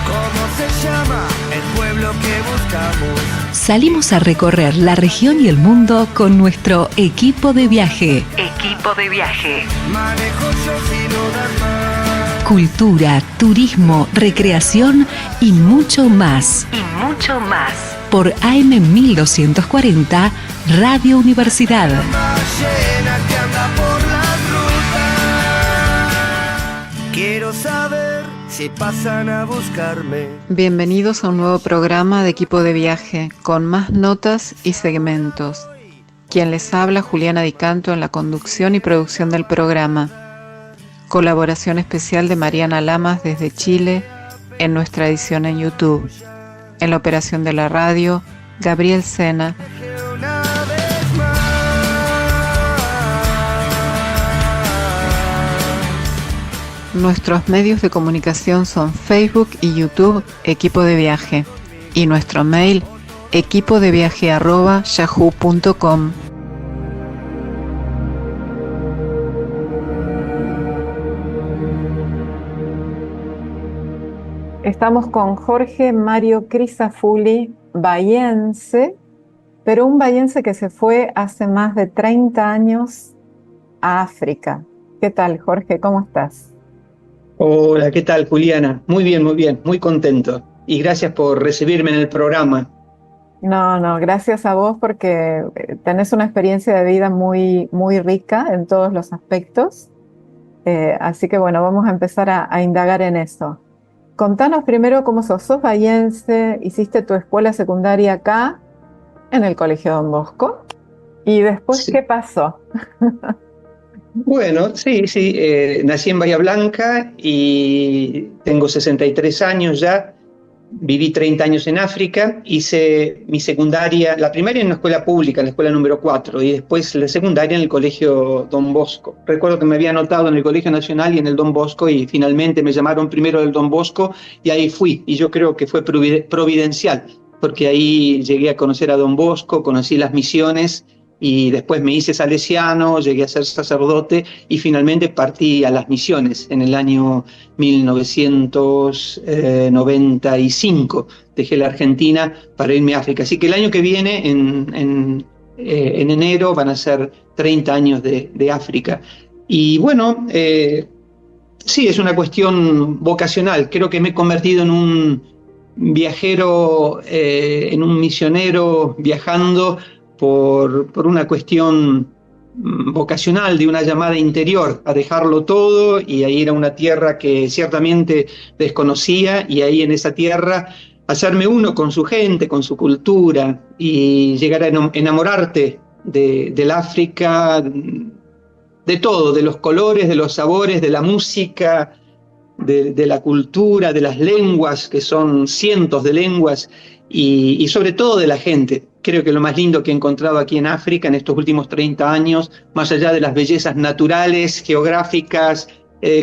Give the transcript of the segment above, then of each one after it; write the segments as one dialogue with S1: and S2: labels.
S1: ¿Cómo se llama el pueblo que buscamos?
S2: Salimos a recorrer la región y el mundo con nuestro equipo de viaje. Equipo de viaje.
S1: Manejo yo si no das más.
S2: Cultura, turismo, recreación y mucho más. Y mucho más. Por AM 1240, Radio Universidad.
S1: Más llena que anda por la ruta. Quiero saber si pasan a buscarme.
S3: Bienvenidos a un nuevo programa de Equipo de Viaje, con más notas y segmentos. Quien les habla, Juliana Di Canto, en la conducción y producción del programa. Colaboración especial de Mariana Lamas desde Chile, en nuestra edición en YouTube. En la operación de la radio, Gabriel Sena.
S1: Una vez más.
S3: Nuestros medios de comunicación son Facebook y YouTube, Equipo de Viaje, y nuestro mail, equipodeviaje@yahoo.com. Estamos con Jorge Mario Crisafulli, bahiense, pero un bahiense que se fue hace más de 30 años a África. ¿Qué tal, Jorge? ¿Cómo estás?
S4: Hola, ¿qué tal, Juliana? Muy bien, muy contento. Y gracias por recibirme en el programa.
S3: No, gracias a vos porque tenés una experiencia de vida muy, muy rica en todos los aspectos. Así que bueno, vamos a empezar a indagar en eso. Contanos primero cómo sos bahiense, hiciste tu escuela secundaria acá, en el Colegio Don Bosco, y después,
S4: Sí.
S3: ¿qué pasó?
S4: Bueno, sí, nací en Bahía Blanca y tengo 63 años ya. Viví 30 años en África, hice mi secundaria, la primaria en una escuela pública, en la escuela número 4, y después la secundaria en el Colegio Don Bosco. Recuerdo que me había anotado en el Colegio Nacional y en el Don Bosco, y finalmente me llamaron primero del Don Bosco, y ahí fui, y yo creo que fue providencial, porque ahí llegué a conocer a Don Bosco, conocí las misiones, y después me hice salesiano, llegué a ser sacerdote, y finalmente partí a las misiones en el año 1995. Dejé la Argentina para irme a África. Así que el año que viene, en enero, van a ser 30 años de África. Y bueno, sí, es una cuestión vocacional. Creo que me he convertido en un viajero, en un misionero viajando por una cuestión vocacional, de una llamada interior, a dejarlo todo y a ir a una tierra que ciertamente desconocía, y ahí en esa tierra hacerme uno con su gente, con su cultura, y llegar a enamorarte del África, de todo, de los colores, de los sabores, de la música, de la cultura, de las lenguas, que son cientos de lenguas, y sobre todo de la gente. Creo que lo más lindo que he encontrado aquí en África en estos últimos 30 años, más allá de las bellezas naturales, geográficas,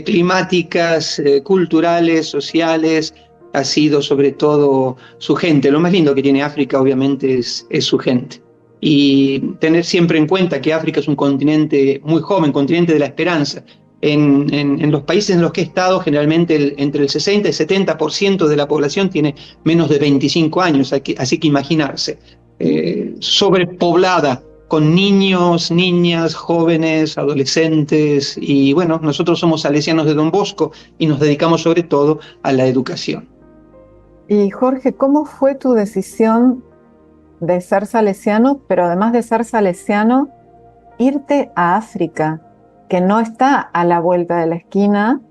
S4: climáticas, culturales, sociales, ha sido sobre todo su gente. Lo más lindo que tiene África, obviamente, es su gente. Y tener siempre en cuenta que África es un continente muy joven, continente de la esperanza. En los países en los que he estado, generalmente entre el 60 y 70% de la población tiene menos de 25 años, así que imaginarse, sobrepoblada con niños, niñas, jóvenes, adolescentes, y bueno, nosotros somos salesianos de Don Bosco y nos dedicamos sobre todo a la educación.
S3: Y Jorge, ¿cómo fue tu decisión de ser salesiano, pero además de ser salesiano, irte a África, que no está a la vuelta de la esquina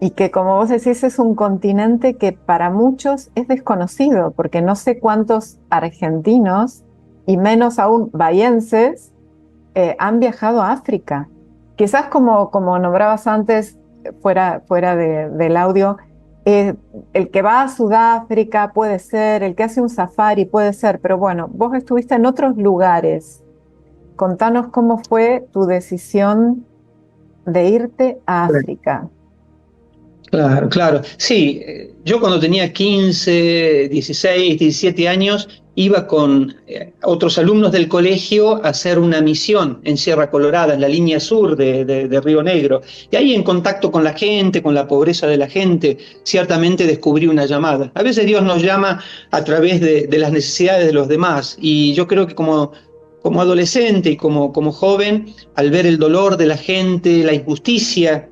S3: y que, como vos decís, es un continente que para muchos es desconocido, porque no sé cuántos argentinos, y menos aún bahienses, han viajado a África? Quizás como nombrabas antes, fuera del audio, el que va a Sudáfrica puede ser, el que hace un safari puede ser, pero bueno, vos estuviste en otros lugares. Contanos cómo fue tu decisión de irte a África.
S4: Claro, claro. Sí, yo cuando tenía 15, 16, 17 años iba con otros alumnos del colegio a hacer una misión en Sierra Colorada, en la línea sur de Río Negro. Y ahí en contacto con la gente, con la pobreza de la gente, ciertamente descubrí una llamada. A veces Dios nos llama a través de las necesidades de los demás. Y yo creo que como adolescente y como joven, al ver el dolor de la gente, la injusticia,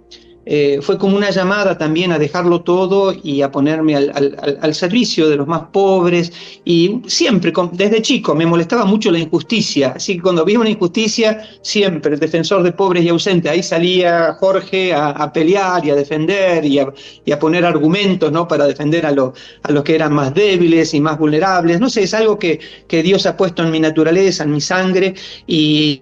S4: fue como una llamada también a dejarlo todo y a ponerme al servicio de los más pobres. Y siempre, desde chico, me molestaba mucho la injusticia. Así que cuando había una injusticia, siempre, el defensor de pobres y ausentes, ahí salía Jorge a pelear y a defender y a poner argumentos, ¿no? Para defender a los que eran más débiles y más vulnerables. No sé, es algo que Dios ha puesto en mi naturaleza, en mi sangre. Y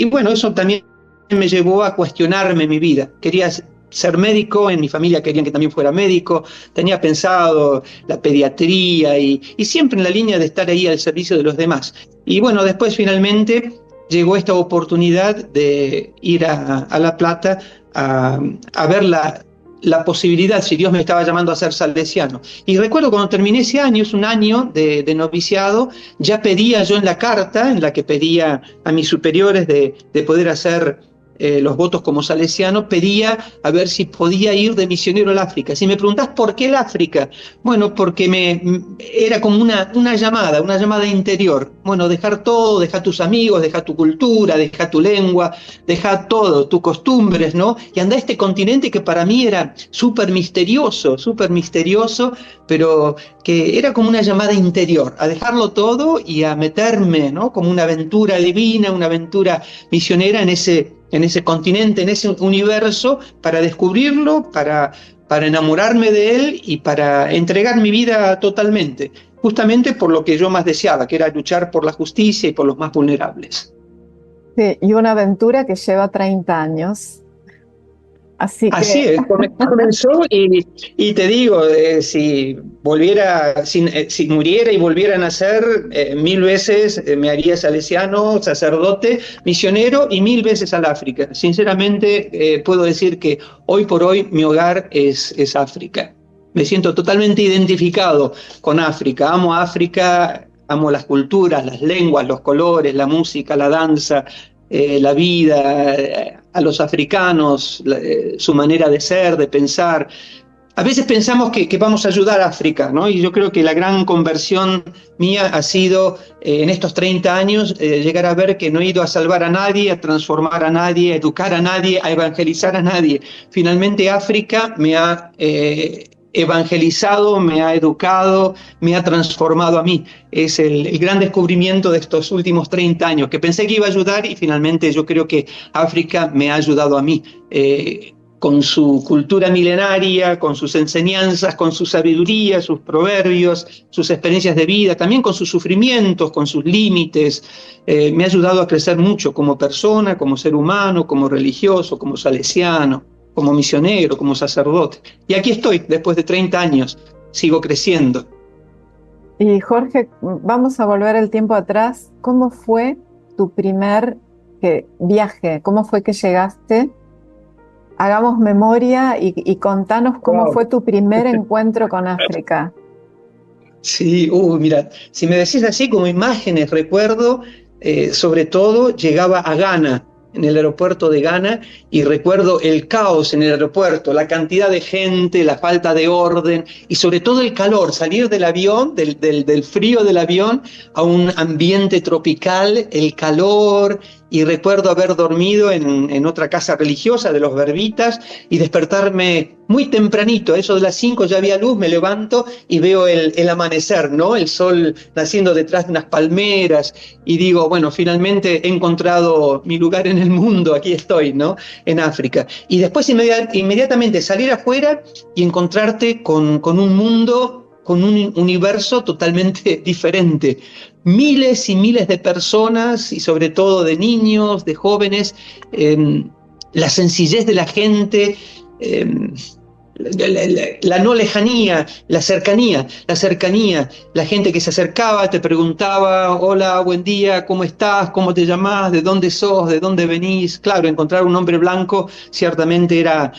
S4: bueno, eso también me llevó a cuestionarme mi vida. Quería ser médico, en mi familia querían que también fuera médico, tenía pensado la pediatría y siempre en la línea de estar ahí al servicio de los demás. Y bueno, después finalmente llegó esta oportunidad de ir a La Plata a ver la posibilidad, si Dios me estaba llamando a ser salesiano. Y recuerdo cuando terminé ese año, es un año de noviciado, ya pedía yo en la carta, en la que pedía a mis superiores de poder hacer los votos como salesiano, pedía a ver si podía ir de misionero al África. Si me preguntás por qué el África, bueno, porque era como una llamada interior. Bueno, dejar todo, dejar tus amigos, dejar tu cultura, dejar tu lengua, dejar todo, tus costumbres, ¿no? Y andar a este continente que para mí era súper misterioso, pero que era como una llamada interior, a dejarlo todo y a meterme, ¿no? Como una aventura divina, una aventura misionera en ese continente, en ese universo, para descubrirlo, para enamorarme de él y para entregar mi vida totalmente, justamente por lo que yo más deseaba, que era luchar por la justicia y por los más vulnerables.
S3: Sí, y una aventura que lleva 30 años. Así
S4: es, comenzó y te digo, si muriera y volviera a nacer, 1000 veces me haría salesiano, sacerdote, misionero y 1000 veces al África. Sinceramente, puedo decir que hoy por hoy mi hogar es África. Me siento totalmente identificado con África, amo África, amo las culturas, las lenguas, los colores, la música, la danza, la vida, a los africanos, su manera de ser, de pensar. A veces pensamos que vamos a ayudar a África, ¿no? Y yo creo que la gran conversión mía ha sido, en estos 30 años, llegar a ver que no he ido a salvar a nadie, a transformar a nadie, a educar a nadie, a evangelizar a nadie. Finalmente África me ha evangelizado, me ha educado, me ha transformado a mí. Es el gran descubrimiento de estos últimos 30 años, que pensé que iba a ayudar y finalmente yo creo que África me ha ayudado a mí, con su cultura milenaria, con sus enseñanzas, con su sabiduría, sus proverbios, sus experiencias de vida, también con sus sufrimientos, con sus límites. Me ha ayudado a crecer mucho como persona, como ser humano, como religioso, como salesiano, como misionero, como sacerdote. Y aquí estoy, después de 30 años, sigo creciendo.
S3: Y Jorge, vamos a volver el tiempo atrás. ¿Cómo fue tu primer viaje? ¿Cómo fue que llegaste? Hagamos memoria y contanos cómo fue tu primer encuentro con África.
S4: Sí, mira, si me decís así como imágenes, recuerdo, sobre todo llegaba a Ghana, en el aeropuerto de Ghana, y recuerdo el caos en el aeropuerto, la cantidad de gente, la falta de orden y sobre todo el calor, salir del avión, del frío del avión a un ambiente tropical, el calor. Y recuerdo haber dormido en otra casa religiosa de los berbitas y despertarme muy tempranito, eso de las 5 ya había luz, me levanto y veo el amanecer, ¿no? El sol naciendo detrás de unas palmeras y digo, bueno, finalmente he encontrado mi lugar en el mundo, aquí estoy, ¿no? En África. Y después inmediatamente salir afuera y encontrarte con un mundo, con un universo totalmente diferente. Miles y miles de personas y sobre todo de niños, de jóvenes, la sencillez de la gente, la no lejanía, la cercanía, la gente que se acercaba, te preguntaba, hola, buen día, ¿cómo estás? ¿Cómo te llamás? ¿De dónde sos? ¿De dónde venís? Claro, encontrar un hombre blanco ciertamente era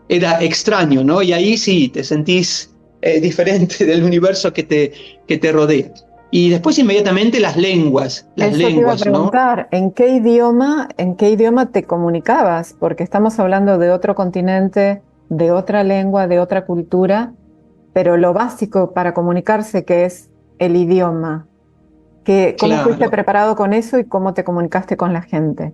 S4: era extraño, ¿no? Y ahí sí, te sentís diferente del universo que te rodea. Y después inmediatamente las lenguas,
S3: Eso te iba a
S4: ¿no?
S3: preguntar, ¿en qué idioma te comunicabas? Porque estamos hablando de otro continente, de otra lengua, de otra cultura, pero lo básico para comunicarse, que es el idioma. ¿Cómo fuiste
S4: Claro.
S3: preparado con eso y cómo te comunicaste con la gente?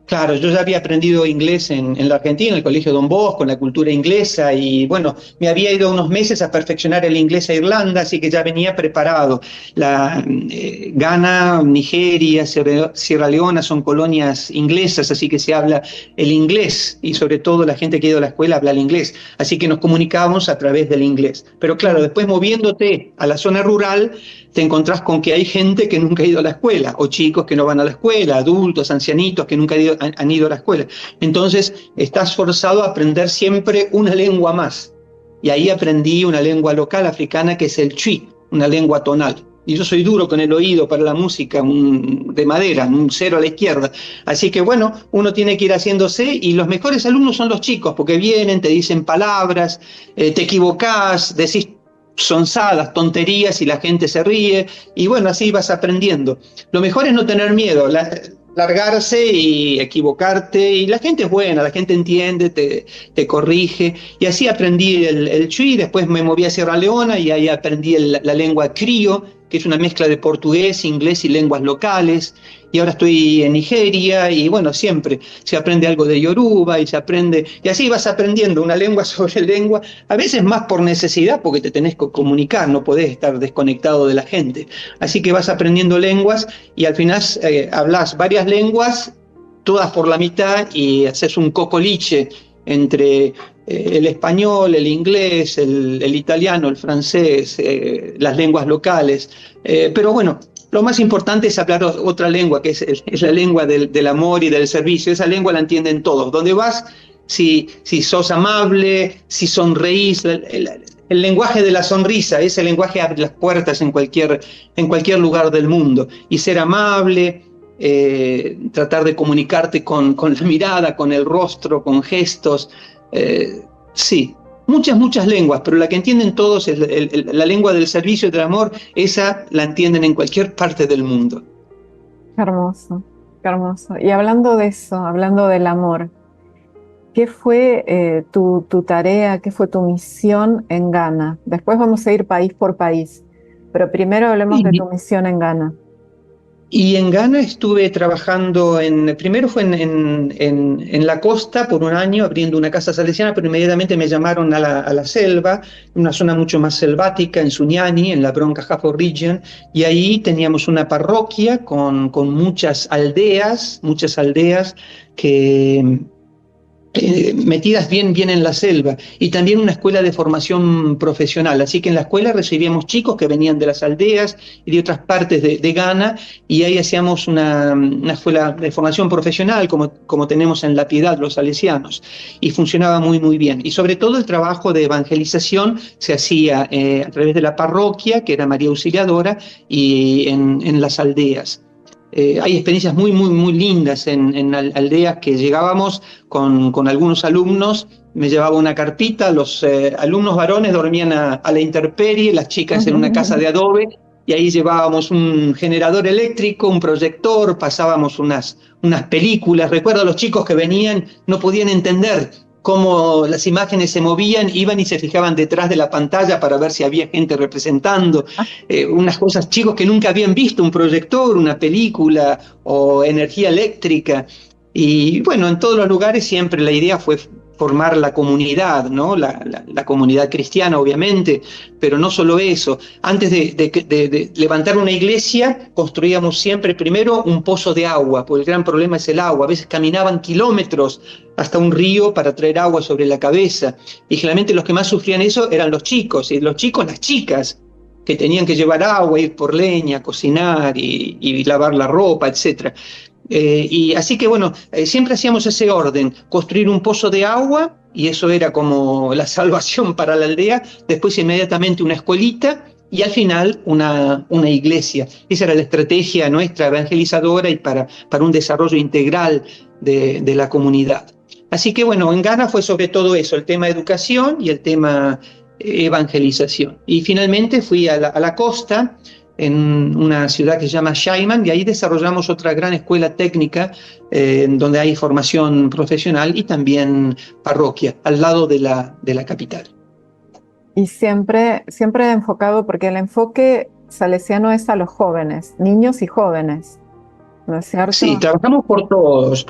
S4: Claro, yo ya había aprendido inglés en la Argentina, en el Colegio Don Bosco, con la cultura inglesa, y bueno, me había ido unos meses a perfeccionar el inglés a Irlanda, así que ya venía preparado. Ghana, Nigeria, Sierra Leona son colonias inglesas, así que se habla el inglés, y sobre todo la gente que ha ido a la escuela habla el inglés, así que nos comunicábamos a través del inglés. Pero claro, después moviéndote a la zona rural, te encontrás con que hay gente que nunca ha ido a la escuela, o chicos que no van a la escuela, adultos, ancianitos que nunca han ido a la escuela. Entonces, estás forzado a aprender siempre una lengua más. Y ahí aprendí una lengua local africana que es el Twi, una lengua tonal. Y yo soy duro con el oído para la música, de madera, un 0 a la izquierda. Así que bueno, uno tiene que ir haciéndose, y los mejores alumnos son los chicos, porque vienen, te dicen palabras, te equivocás, decís sonsadas, tonterías, y la gente se ríe, y bueno, así vas aprendiendo. Lo mejor es no tener miedo, largarse y equivocarte, y la gente es buena, la gente entiende, te corrige, y así aprendí el Twi. Después me moví a Sierra Leona y ahí aprendí la lengua crio, que es una mezcla de portugués, inglés y lenguas locales, y ahora estoy en Nigeria, y bueno, siempre se aprende algo de Yoruba, y se aprende, y así vas aprendiendo una lengua sobre lengua, a veces más por necesidad, porque te tenés que comunicar, no podés estar desconectado de la gente, así que vas aprendiendo lenguas, y al final hablas varias lenguas, todas por la mitad, y haces un cocoliche entre el español, el inglés, el italiano, el francés, las lenguas locales. Pero bueno, lo más importante es hablar otra lengua, que es la lengua del amor y del servicio. Esa lengua la entienden todos. Donde vas, si sos amable, si sonreís, el lenguaje de la sonrisa, ese lenguaje abre las puertas en cualquier lugar del mundo. Y ser amable, tratar de comunicarte con la mirada, con el rostro, con gestos. Sí, muchas lenguas, pero la que entienden todos es la lengua del servicio y del amor. Esa la entienden en cualquier parte del mundo.
S3: Qué hermoso, qué hermoso. Y hablando de eso, hablando del amor, ¿qué fue tu tarea, qué fue tu misión en Ghana? Después vamos a ir país por país, pero primero hablemos de tu misión en Ghana.
S4: Y en Ghana estuve trabajando, primero fue en la costa por un año, abriendo una casa salesiana, pero inmediatamente me llamaron a la selva, una zona mucho más selvática, en Sunyani, en la Bronca-Hafo Region, y ahí teníamos una parroquia con muchas aldeas que metidas bien en la selva, y también una escuela de formación profesional. Así que en la escuela recibíamos chicos que venían de las aldeas y de otras partes de Ghana, y ahí hacíamos una escuela de formación profesional como tenemos en La Piedad los salesianos, y funcionaba muy bien. Y sobre todo el trabajo de evangelización se hacía a través de la parroquia, que era María Auxiliadora, y en las aldeas. Hay experiencias muy lindas en aldeas que llegábamos con algunos alumnos. Me llevaba una carpita, los alumnos varones dormían a la intemperie, las chicas en una casa de adobe, y ahí llevábamos un generador eléctrico, un proyector, pasábamos unas películas. Recuerdo a los chicos que venían, no podían entender cómo las imágenes se movían, iban y se fijaban detrás de la pantalla para ver si había gente representando. Unas cosas, chicos que nunca habían visto un proyector, una película o energía eléctrica. Y bueno, en todos los lugares siempre la idea fue formar la comunidad, ¿no? La comunidad cristiana, obviamente, pero no solo eso. Antes de levantar una iglesia, construíamos siempre primero un pozo de agua, porque el gran problema es el agua. A veces caminaban kilómetros hasta un río para traer agua sobre la cabeza, y generalmente los que más sufrían eso eran los chicos, y los chicos las chicas, que tenían que llevar agua, ir por leña, cocinar y lavar la ropa, etc. Y así que bueno, siempre hacíamos ese orden: construir un pozo de agua, y eso era como la salvación para la aldea. Después inmediatamente una escuelita, y al final una iglesia. Esa era la estrategia nuestra evangelizadora y para un desarrollo integral de la comunidad. Así que bueno, en Ghana fue sobre todo eso, el tema educación y el tema evangelización. Y finalmente fui a la costa, en una ciudad que se llama Shaiman, y ahí desarrollamos otra gran escuela técnica donde hay formación profesional y también parroquia, al lado de la capital.
S3: Y siempre enfocado, porque el enfoque salesiano es a los jóvenes, niños y jóvenes, ¿no es cierto?
S4: Sí, trabajamos por todos,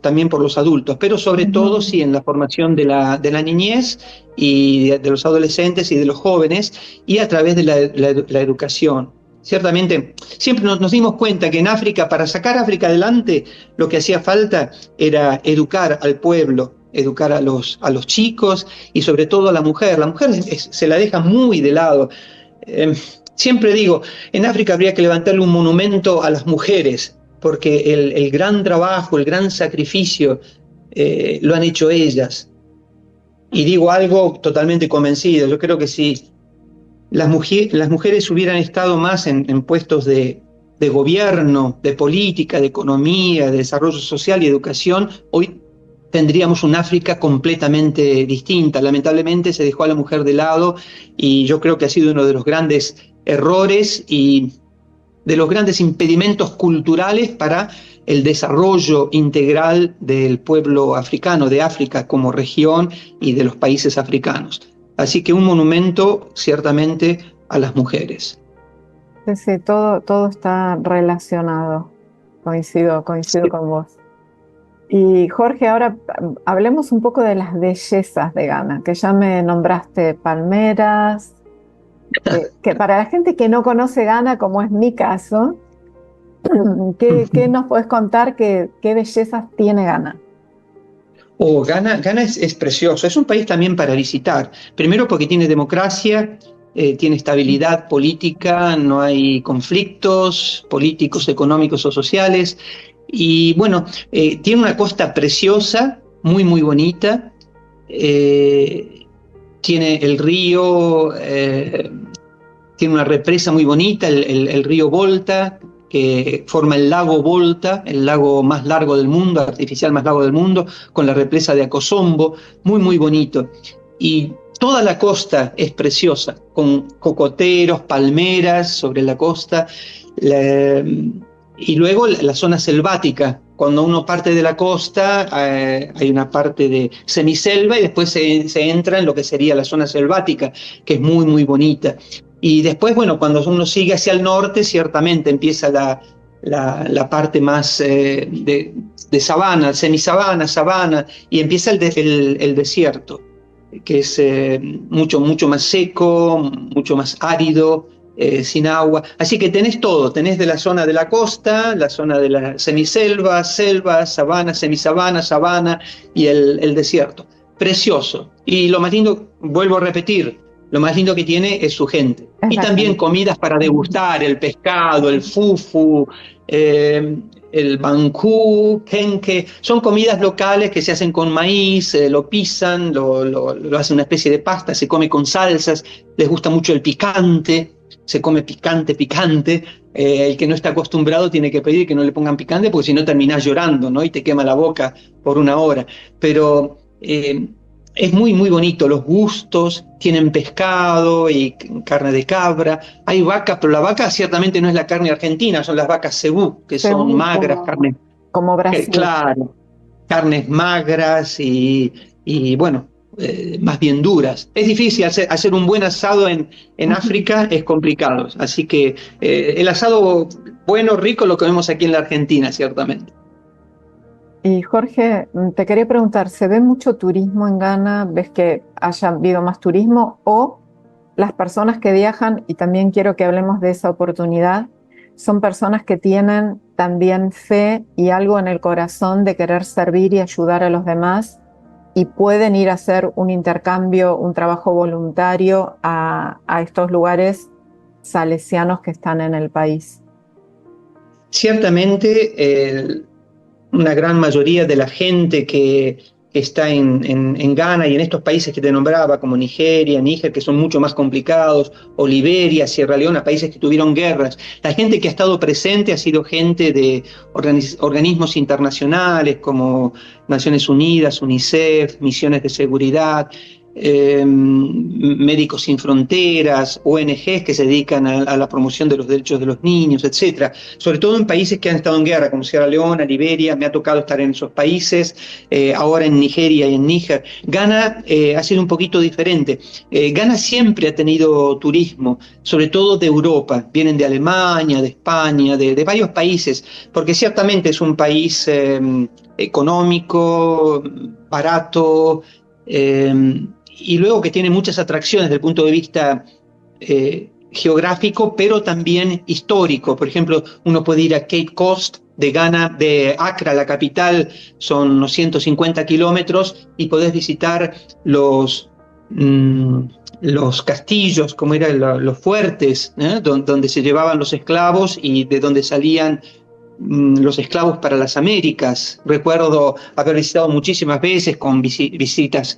S4: también por los adultos, pero sobre todo sí en la formación de la niñez y de los adolescentes y de los jóvenes, y a través de la educación. Ciertamente, siempre nos dimos cuenta que en África, para sacar a África adelante, lo que hacía falta era educar al pueblo, educar a los chicos y sobre todo a la mujer. La mujer se la deja muy de lado. Siempre digo, en África habría que levantarle un monumento a las mujeres, porque el gran trabajo, el gran sacrificio lo han hecho ellas. Y digo algo totalmente convencido, yo creo que si las mujeres hubieran estado más en puestos de gobierno, de política, de economía, de desarrollo social y educación, hoy tendríamos un África completamente distinta. Lamentablemente se dejó a la mujer de lado y yo creo que ha sido uno de los grandes errores y de los grandes impedimentos culturales para el desarrollo integral del pueblo africano, de África como región y de los países africanos. Así que un monumento ciertamente a las mujeres.
S3: Sí, todo está relacionado. Coincido
S4: Sí.
S3: con vos. Y Jorge, ahora hablemos un poco de las bellezas de Ghana, que ya me nombraste palmeras, que para la gente que no conoce Ghana, como es mi caso, ¿qué nos podés contar? ¿Qué bellezas tiene Ghana?
S4: Ghana es precioso, es un país también para visitar. Primero porque tiene democracia, tiene estabilidad política, no hay conflictos políticos, económicos o sociales. Y bueno, tiene una costa preciosa, muy, muy bonita. Tiene el río, tiene una represa muy bonita, el río Volta, que forma el lago Volta, el lago más largo del mundo, artificial más largo del mundo, con la represa de Akosombo, muy, muy bonito. Y toda la costa es preciosa, con cocoteros, palmeras sobre la costa, y luego la zona selvática. Cuando uno parte de la costa, hay una parte de semiselva y después se entra en lo que sería la zona selvática, que es muy, muy bonita. Y después, bueno, cuando uno sigue hacia el norte, ciertamente empieza la parte más de sabana, semisabana, sabana, y empieza el desierto, que es mucho, mucho más seco, mucho más árido, sin agua. Así que tenés todo, tenés de la zona de la costa, la zona de la semiselva, selva, sabana, semisabana, sabana y el desierto. Precioso. Y lo más lindo, vuelvo a repetir, lo más lindo que tiene es su gente. Y también comidas para degustar, el pescado, el fufu, el bancú, kenke. Son comidas locales que se hacen con maíz, lo pisan, lo hacen una especie de pasta, se come con salsas, les gusta mucho el picante, se come picante. El que no está acostumbrado tiene que pedir que no le pongan picante porque si no terminás llorando, ¿no? Y te quema la boca por una hora. Pero es muy, muy bonito, los gustos, tienen pescado y carne de cabra, hay vacas, pero la vaca ciertamente no es la carne argentina, son las vacas cebú, que son magras, carnes,
S3: como Brasil.
S4: Claro, carnes magras y bueno, más bien duras. Es difícil hacer un buen asado en África, es complicado, así que el asado bueno, rico, lo comemos aquí en la Argentina, ciertamente.
S3: Y Jorge, te quería preguntar, ¿se ve mucho turismo en Ghana? ¿Ves que haya habido más turismo? ¿O las personas que viajan, y también quiero que hablemos de esa oportunidad, son personas que tienen también fe y algo en el corazón de querer servir y ayudar a los demás y pueden ir a hacer un intercambio, un trabajo voluntario a estos lugares salesianos que están en el país?
S4: Ciertamente, una gran mayoría de la gente que que está en Ghana y en estos países que te nombraba, como Nigeria, Níger, que son mucho más complicados, o Liberia, Sierra Leona, países que tuvieron guerras. La gente que ha estado presente ha sido gente de organismos internacionales como Naciones Unidas, UNICEF, misiones de seguridad, Médicos Sin Fronteras, ONGs que se dedican a la promoción de los derechos de los niños, etcétera. Sobre todo en países que han estado en guerra, como Sierra Leona, Liberia, me ha tocado estar en esos países, ahora en Nigeria y en Níger. Ghana ha sido un poquito diferente. Ghana siempre ha tenido turismo, sobre todo de Europa. Vienen de Alemania, de España, de varios países, porque ciertamente es un país económico, barato, y luego que tiene muchas atracciones desde el punto de vista geográfico, pero también histórico. Por ejemplo, uno puede ir a Cape Coast de Ghana, de Accra, la capital, son unos 150 kilómetros, y podés visitar los castillos, como eran los fuertes, donde se llevaban los esclavos y de donde salían los esclavos para las Américas. Recuerdo haber visitado muchísimas veces con visitas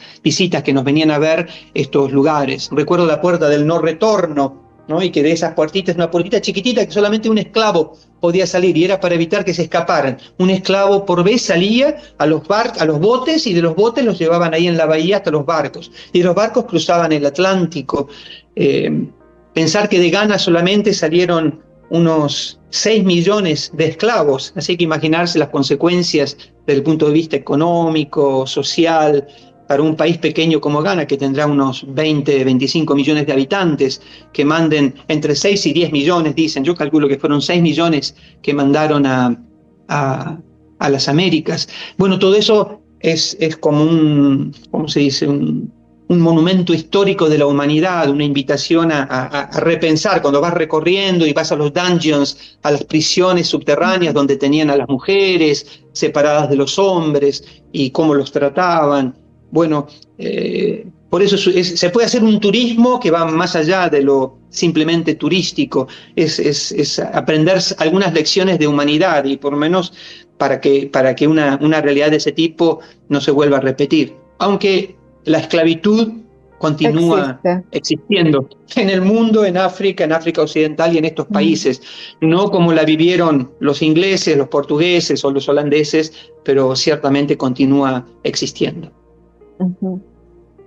S4: que nos venían a ver estos lugares. Recuerdo la puerta del no retorno, ¿no? Y que de esas puertitas, una puertita chiquitita que solamente un esclavo podía salir, y era para evitar que se escaparan. Un esclavo por vez salía a los botes, y de los botes los llevaban ahí en la bahía hasta los barcos, y los barcos cruzaban el Atlántico. Pensar que de Ghana solamente salieron unos 6 millones de esclavos, así que imaginarse las consecuencias desde el punto de vista económico, social, para un país pequeño como Ghana, que tendrá unos 20, 25 millones de habitantes, que manden entre 6 y 10 millones, dicen. Yo calculo que fueron 6 millones que mandaron a las Américas. Bueno, todo eso es como ¿cómo se dice? Un monumento histórico de la humanidad, una invitación a repensar cuando vas recorriendo y vas a los dungeons, a las prisiones subterráneas donde tenían a las mujeres separadas de los hombres y cómo los trataban. Bueno, por eso se puede hacer un turismo que va más allá de lo simplemente turístico, es aprender algunas lecciones de humanidad, y por lo menos para que una realidad de ese tipo no se vuelva a repetir. Aunque la esclavitud continúa existiendo en el mundo, en África Occidental y en estos países, no como la vivieron los ingleses, los portugueses o los holandeses, pero ciertamente continúa existiendo.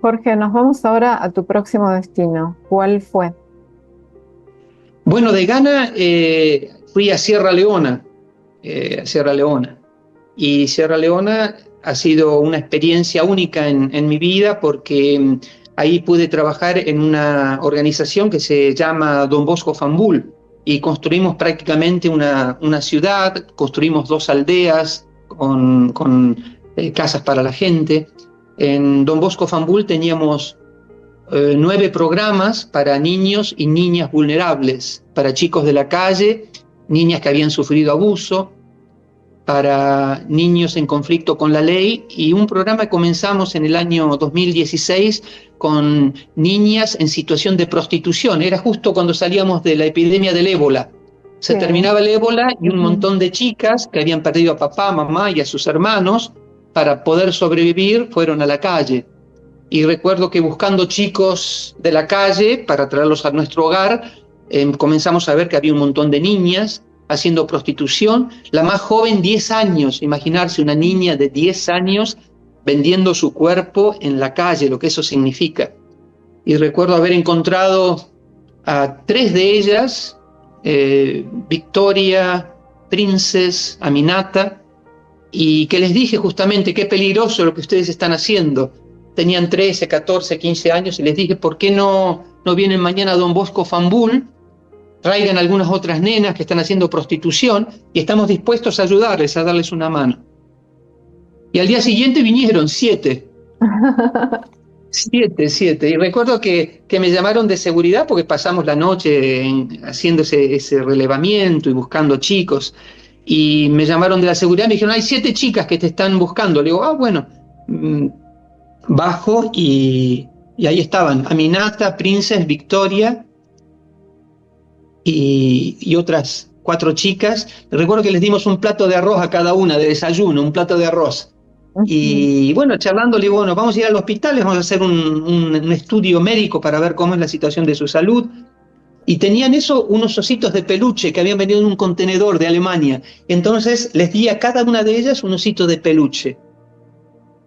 S3: Jorge, nos vamos ahora a tu próximo destino. ¿Cuál fue?
S4: Bueno, de Ghana fui a Sierra Leona, y Sierra Leona ha sido una experiencia única en mi vida, porque ahí pude trabajar en una organización que se llama Don Bosco Fambul, y construimos prácticamente una ciudad, construimos 2 aldeas con casas para la gente. En Don Bosco Fambul teníamos 9 programas para niños y niñas vulnerables, para chicos de la calle, niñas que habían sufrido abuso, para niños en conflicto con la ley, y un programa que comenzamos en el año 2016 con niñas en situación de prostitución. Era justo cuando salíamos de la epidemia del ébola. Se terminaba el ébola y un montón de chicas que habían perdido a papá, mamá y a sus hermanos, para poder sobrevivir, fueron a la calle. Y recuerdo que buscando chicos de la calle para traerlos a nuestro hogar, comenzamos a ver que había un montón de niñas haciendo prostitución. La más joven, 10 años, imaginarse una niña de 10 años vendiendo su cuerpo en la calle, lo que eso significa. Y recuerdo haber encontrado a 3 de ellas, Victoria, Princess, Aminata, y que les dije justamente qué peligroso lo que ustedes están haciendo. Tenían 13, 14, 15 años, y les dije, ¿por qué no vienen mañana a Don Bosco Fambul? Traigan algunas otras nenas que están haciendo prostitución y estamos dispuestos a ayudarles, a darles una mano. Y al día siguiente vinieron 7. 7. Y recuerdo que me llamaron de seguridad, porque pasamos la noche haciendo ese relevamiento y buscando chicos. Y me llamaron de la seguridad y me dijeron, hay 7 chicas que te están buscando. Le digo, bueno, bajo y ahí estaban, Aminata, Princess, Victoria y otras 4 chicas. Recuerdo que les dimos un plato de arroz a cada una, de desayuno, un plato de arroz. Y bueno, charlando, le digo, bueno, vamos a ir al hospital, les vamos a hacer un estudio médico para ver cómo es la situación de su salud. Y tenían unos ositos de peluche que habían venido en un contenedor de Alemania. Entonces les di a cada una de ellas un osito de peluche.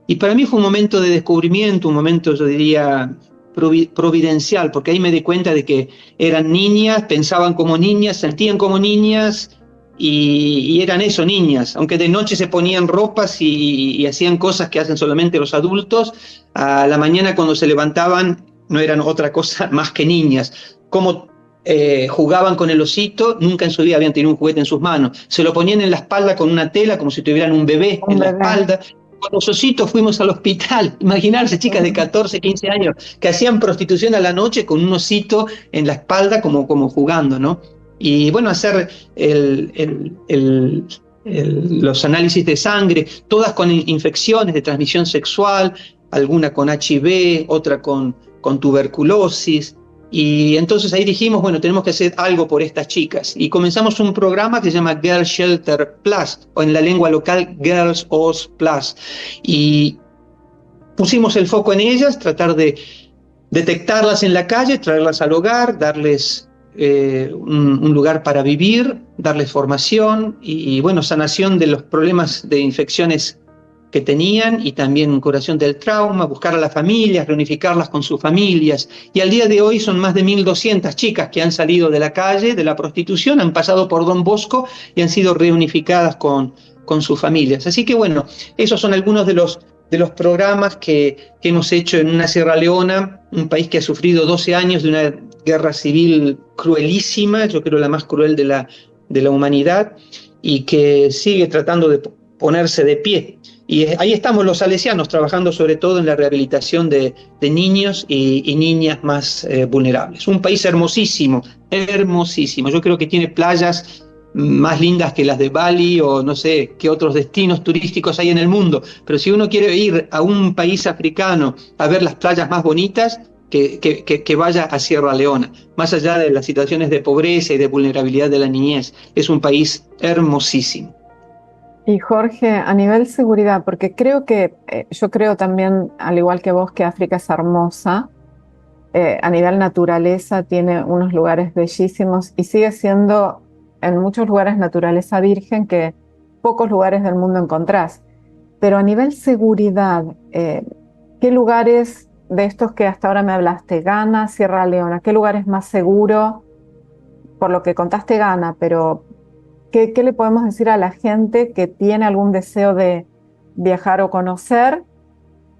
S4: Y para mí fue un momento de descubrimiento, un momento, yo diría, providencial, porque ahí me di cuenta de que eran niñas, pensaban como niñas, sentían como niñas, y eran eso, niñas. Aunque de noche se ponían ropas y hacían cosas que hacen solamente los adultos, a la mañana cuando se levantaban no eran otra cosa más que niñas. Como jugaban con el osito, nunca en su vida habían tenido un juguete en sus manos. Se lo ponían en la espalda con una tela como si tuvieran un bebé en la espalda. Con los ositos fuimos al hospital. Imaginarse chicas de 14, 15 años que hacían prostitución a la noche con un osito en la espalda como jugando, ¿no? Y bueno, hacer los análisis de sangre, todas con infecciones de transmisión sexual, alguna con HIV, otra con tuberculosis. Y entonces ahí dijimos, bueno, tenemos que hacer algo por estas chicas. Y comenzamos un programa que se llama Girl Shelter Plus, o en la lengua local, Girls OS Plus. Y pusimos el foco en ellas, tratar de detectarlas en la calle, traerlas al hogar, darles un lugar para vivir, darles formación y, bueno, sanación de los problemas de infecciones que tenían y también curación del trauma, buscar a las familias, reunificarlas con sus familias. Y al día de hoy son más de 1.200 chicas que han salido de la calle, de la prostitución, han pasado por Don Bosco y han sido reunificadas con sus familias. Así que bueno, esos son algunos de los programas que hemos hecho en una Sierra Leona, un país que ha sufrido 12 años de una guerra civil cruelísima, yo creo la más cruel de la humanidad, y que sigue tratando de ponerse de pie. Y ahí estamos los salesianos trabajando sobre todo en la rehabilitación de niños y niñas más vulnerables. Un país hermosísimo, hermosísimo. Yo creo que tiene playas más lindas que las de Bali o no sé qué otros destinos turísticos hay en el mundo. Pero si uno quiere ir a un país africano a ver las playas más bonitas, que vaya a Sierra Leona. Más allá de las situaciones de pobreza y de vulnerabilidad de la niñez, es un país hermosísimo.
S3: Y Jorge, a nivel seguridad, porque creo que, yo creo también, al igual que vos, que África es hermosa, a nivel naturaleza tiene unos lugares bellísimos y sigue siendo en muchos lugares naturaleza virgen que pocos lugares del mundo encontrás. Pero a nivel seguridad, ¿qué lugares de estos que hasta ahora me hablaste, Ghana, Sierra Leona, qué lugar es más seguro? Por lo que contaste Ghana, pero ¿qué le podemos decir a la gente que tiene algún deseo de viajar o conocer?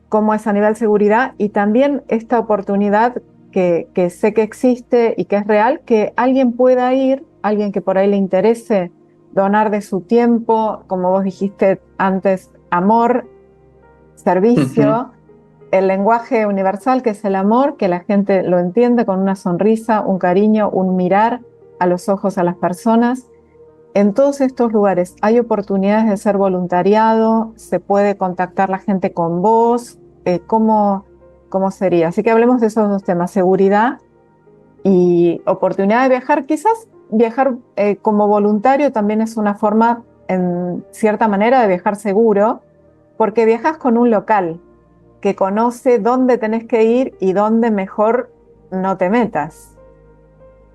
S3: ¿Cómo es a nivel seguridad? Y también esta oportunidad que sé que existe y que es real, que alguien pueda ir, alguien que por ahí le interese donar de su tiempo, como vos dijiste antes, amor, servicio, el lenguaje universal que es el amor, que la gente lo entiende con una sonrisa, un cariño, un mirar a los ojos a las personas. En todos estos lugares hay oportunidades de hacer voluntariado, se puede contactar la gente con vos, ¿cómo sería? Así que hablemos de esos dos temas, seguridad y oportunidad de viajar. Quizás viajar como voluntario también es una forma, en cierta manera, de viajar seguro, porque viajas con un local que conoce dónde tenés que ir y dónde mejor no te metas.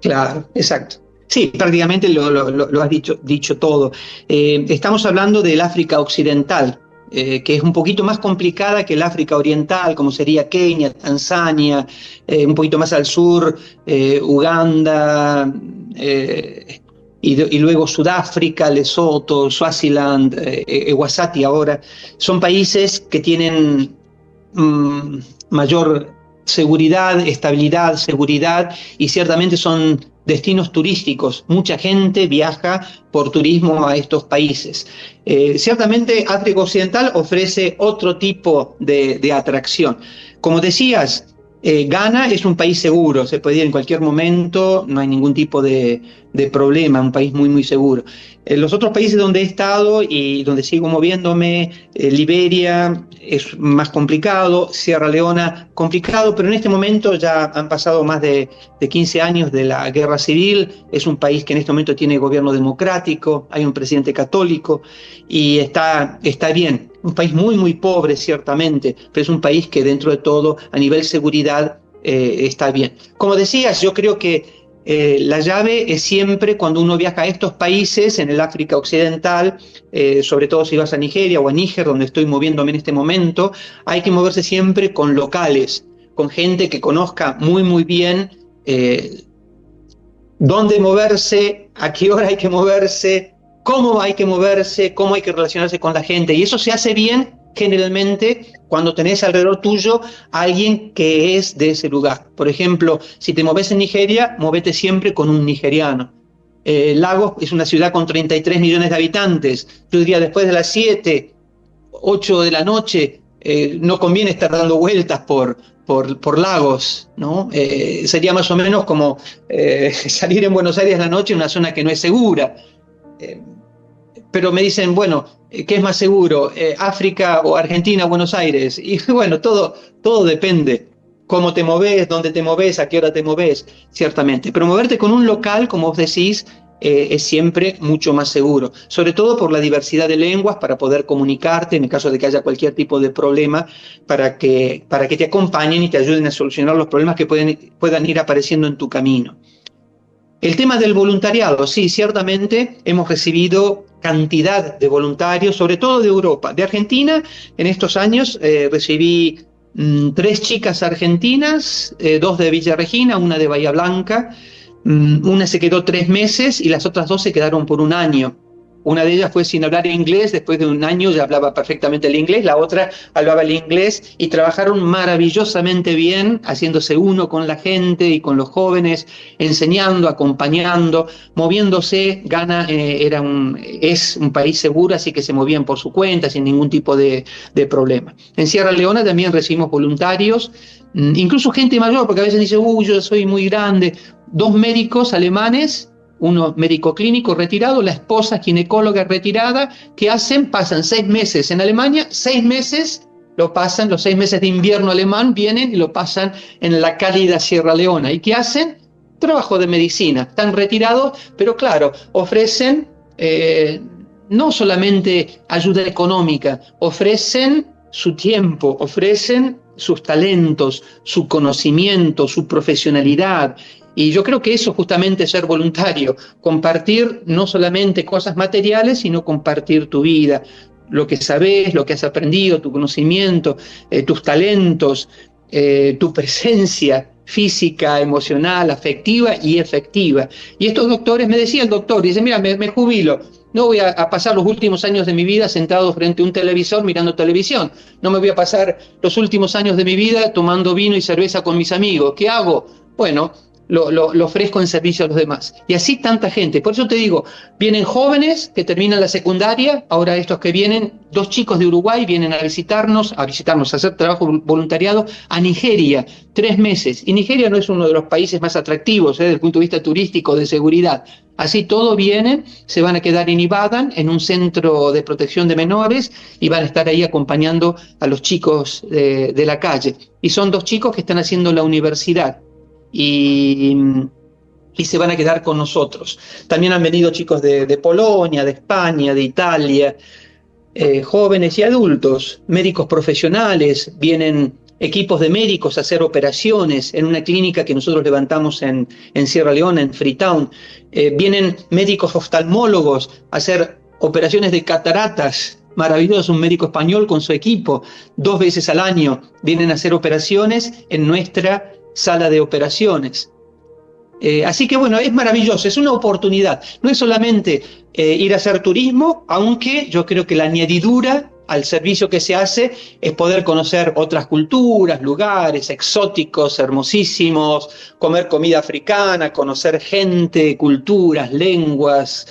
S4: Claro, exacto. Sí, prácticamente lo has dicho todo. Estamos hablando del África Occidental, que es un poquito más complicada que el África Oriental, como sería Kenia, Tanzania, un poquito más al sur, Uganda, y luego Sudáfrica, Lesoto, Swaziland, Eswatini ahora. Son países que tienen mayor seguridad, estabilidad, seguridad, y ciertamente son destinos turísticos. Mucha gente viaja por turismo a estos países. Ciertamente África Occidental ofrece otro tipo de atracción. Como decías, Ghana es un país seguro, se puede ir en cualquier momento, no hay ningún tipo de problema, un país muy, muy seguro. Los otros países donde he estado y donde sigo moviéndome, Liberia es más complicado, Sierra Leona complicado, pero en este momento ya han pasado más de 15 años de la guerra civil, es un país que en este momento tiene gobierno democrático, hay un presidente católico y está bien. un país muy, muy pobre, ciertamente, pero es un país que dentro de todo, a nivel seguridad, está bien. Como decías, yo creo que la llave es siempre cuando uno viaja a estos países, en el África Occidental, sobre todo si vas a Nigeria o a Níger, donde estoy moviéndome en este momento, hay que moverse siempre con locales, con gente que conozca muy, muy bien dónde moverse, a qué hora hay que moverse, cómo hay que moverse, cómo hay que relacionarse con la gente. Y eso se hace bien generalmente cuando tenés alrededor tuyo a alguien que es de ese lugar. Por ejemplo, si te moves en Nigeria, movete siempre con un nigeriano. Lagos es una ciudad con 33 millones de habitantes. Yo diría después de las 7, 8 de la noche, no conviene estar dando vueltas por Lagos, ¿no? Sería más o menos como salir en Buenos Aires la noche en una zona que no es segura. Pero me dicen, bueno, ¿qué es más seguro? ¿África o Argentina, Buenos Aires? Y bueno, todo depende. Cómo te moves, dónde te moves, a qué hora te moves, ciertamente. Pero moverte con un local, como vos decís, es siempre mucho más seguro. Sobre todo por la diversidad de lenguas, para poder comunicarte en el caso de que haya cualquier tipo de problema, para que te acompañen y te ayuden a solucionar los problemas que puedan ir apareciendo en tu camino. El tema del voluntariado, sí, ciertamente hemos recibido cantidad de voluntarios, sobre todo de Europa. De Argentina, en estos años recibí 3 chicas argentinas, 2 de Villa Regina, una de Bahía Blanca, una se quedó 3 meses y las otras 2 se quedaron por un año. Una de ellas fue sin hablar inglés, después de un año ya hablaba perfectamente el inglés, la otra hablaba el inglés y trabajaron maravillosamente bien, haciéndose uno con la gente y con los jóvenes, enseñando, acompañando, moviéndose. Ghana es un país seguro, así que se movían por su cuenta, sin ningún tipo de problema. En Sierra Leona también recibimos voluntarios, incluso gente mayor, porque a veces dice, yo soy muy grande. 2 médicos alemanes, uno médico clínico retirado, la esposa ginecóloga retirada, ¿qué hacen? Pasan 6 meses en Alemania, 6 meses lo pasan, los 6 meses de invierno alemán, vienen y lo pasan en la cálida Sierra Leona. ¿Y qué hacen? Trabajo de medicina. Están retirados, pero claro, ofrecen no solamente ayuda económica, ofrecen su tiempo, ofrecen sus talentos, su conocimiento, su profesionalidad. Y yo creo que eso justamente es ser voluntario, compartir no solamente cosas materiales, sino compartir tu vida, lo que sabes, lo que has aprendido, tu conocimiento, tus talentos, tu presencia física, emocional, afectiva y efectiva. Y estos doctores, me decía el doctor, dice, mira, me jubilo, no voy a pasar los últimos años de mi vida sentado frente a un televisor mirando televisión, no me voy a pasar los últimos años de mi vida tomando vino y cerveza con mis amigos. ¿Qué hago? Bueno, lo ofrezco en servicio a los demás. Y así tanta gente. Por eso te digo, vienen jóvenes que terminan la secundaria, ahora estos que vienen, 2 chicos de Uruguay vienen a visitarnos, a hacer trabajo voluntariado a Nigeria, 3 meses. Y Nigeria no es uno de los países más atractivos desde el punto de vista turístico, de seguridad. Así todo vienen, se van a quedar en Ibadan, en un centro de protección de menores, y van a estar ahí acompañando a los chicos de la calle. Y son 2 chicos que están haciendo la universidad. Y se van a quedar con nosotros. También han venido chicos de Polonia, de España, de Italia, jóvenes y adultos, médicos profesionales, vienen equipos de médicos a hacer operaciones en una clínica que nosotros levantamos en Sierra Leona, en Freetown. Vienen médicos oftalmólogos a hacer operaciones de cataratas. Maravilloso, un médico español con su equipo, 2 veces al año vienen a hacer operaciones en nuestra sala de operaciones. Así que bueno, es maravilloso, es una oportunidad. No es solamente ir a hacer turismo, aunque yo creo que la añadidura al servicio que se hace es poder conocer otras culturas, lugares exóticos, hermosísimos, comer comida africana, conocer gente, culturas, lenguas,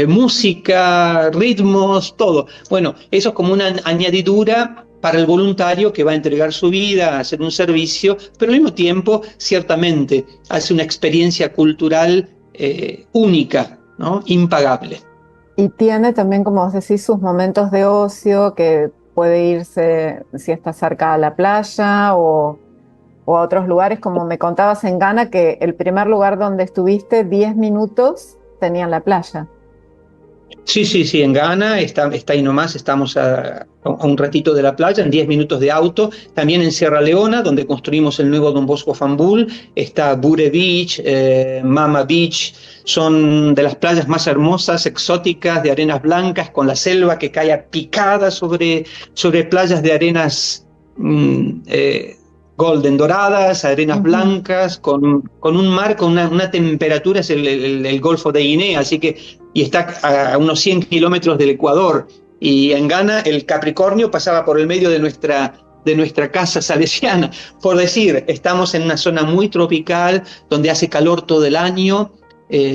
S4: música, ritmos, todo. Bueno, eso es como una añadidura para el voluntario que va a entregar su vida, a hacer un servicio, pero al mismo tiempo, ciertamente, hace una experiencia cultural única, ¿no? Impagable.
S3: Y tiene también, como vos decís, sus momentos de ocio, que puede irse si está cerca a la playa o a otros lugares, como me contabas en Ghana, que el primer lugar donde estuviste, 10 minutos, tenían la playa.
S4: Sí, en Ghana, está ahí nomás, estamos a un ratito de la playa, en 10 minutos de auto. También en Sierra Leona, donde construimos el nuevo Don Bosco Fambul, está Bure Beach, Mama Beach, son de las playas más hermosas, exóticas, de arenas blancas, con la selva que cae a picada sobre playas de arenas golden doradas, arenas blancas, con un mar, con una temperatura, es el Golfo de Guinea, así que, y está a unos 100 kilómetros del Ecuador. Y en Ghana el Capricornio pasaba por el medio de nuestra casa salesiana. Por decir, estamos en una zona muy tropical, donde hace calor todo el año.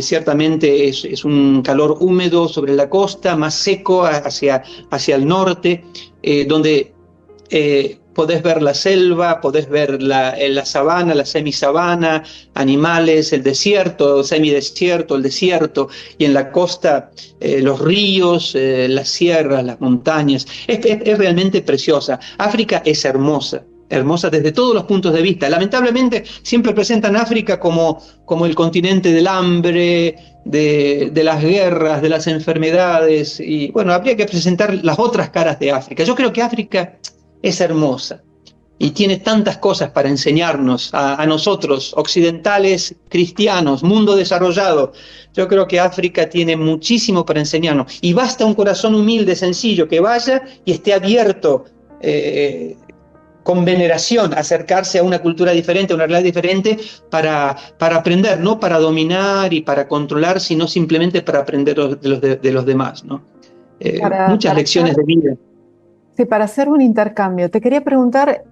S4: Ciertamente es un calor húmedo sobre la costa, más seco hacia el norte, donde podés ver la selva, podés ver la sabana, la semisabana, animales, el desierto, semidesierto, el desierto, y en la costa los ríos, las sierras, las montañas. Es realmente preciosa. África es hermosa desde todos los puntos de vista. Lamentablemente siempre presentan África como el continente del hambre, de las guerras, de las enfermedades, y bueno, habría que presentar las otras caras de África. Yo creo que África es hermosa y tiene tantas cosas para enseñarnos a nosotros, occidentales, cristianos, mundo desarrollado. Yo creo que África tiene muchísimo para enseñarnos, y basta un corazón humilde, sencillo, que vaya y esté abierto con veneración, acercarse a una cultura diferente, a una realidad diferente, para aprender, no para dominar y para controlar, sino simplemente para aprender de los demás, ¿no? Muchas lecciones de vida.
S3: Sí, para hacer un intercambio, te quería preguntar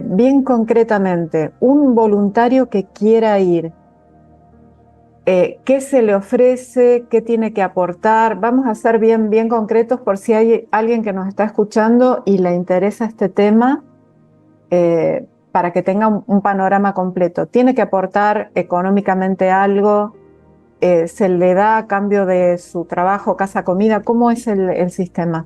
S3: bien concretamente, un voluntario que quiera ir, ¿qué se le ofrece? ¿Qué tiene que aportar? Vamos a ser bien concretos por si hay alguien que nos está escuchando y le interesa este tema, para que tenga un panorama completo. ¿Tiene que aportar económicamente algo? ¿Se le da a cambio de su trabajo, casa, comida? ¿Cómo es el sistema?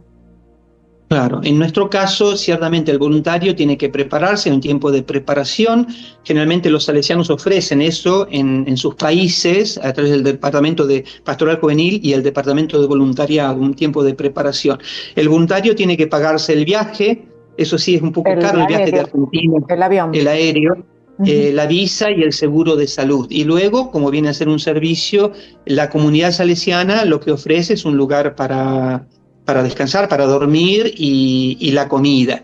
S4: Claro, en nuestro caso, ciertamente el voluntario tiene que prepararse, en un tiempo de preparación. Generalmente los salesianos ofrecen eso en sus países a través del Departamento de Pastoral Juvenil y el Departamento de Voluntariado, un tiempo de preparación. El voluntario tiene que pagarse el viaje, eso sí es un poco caro, el viaje de Argentina,
S3: el avión,
S4: el aéreo, la visa y el seguro de salud. Y luego, como viene a ser un servicio, la comunidad salesiana lo que ofrece es un lugar para descansar, para dormir y la comida.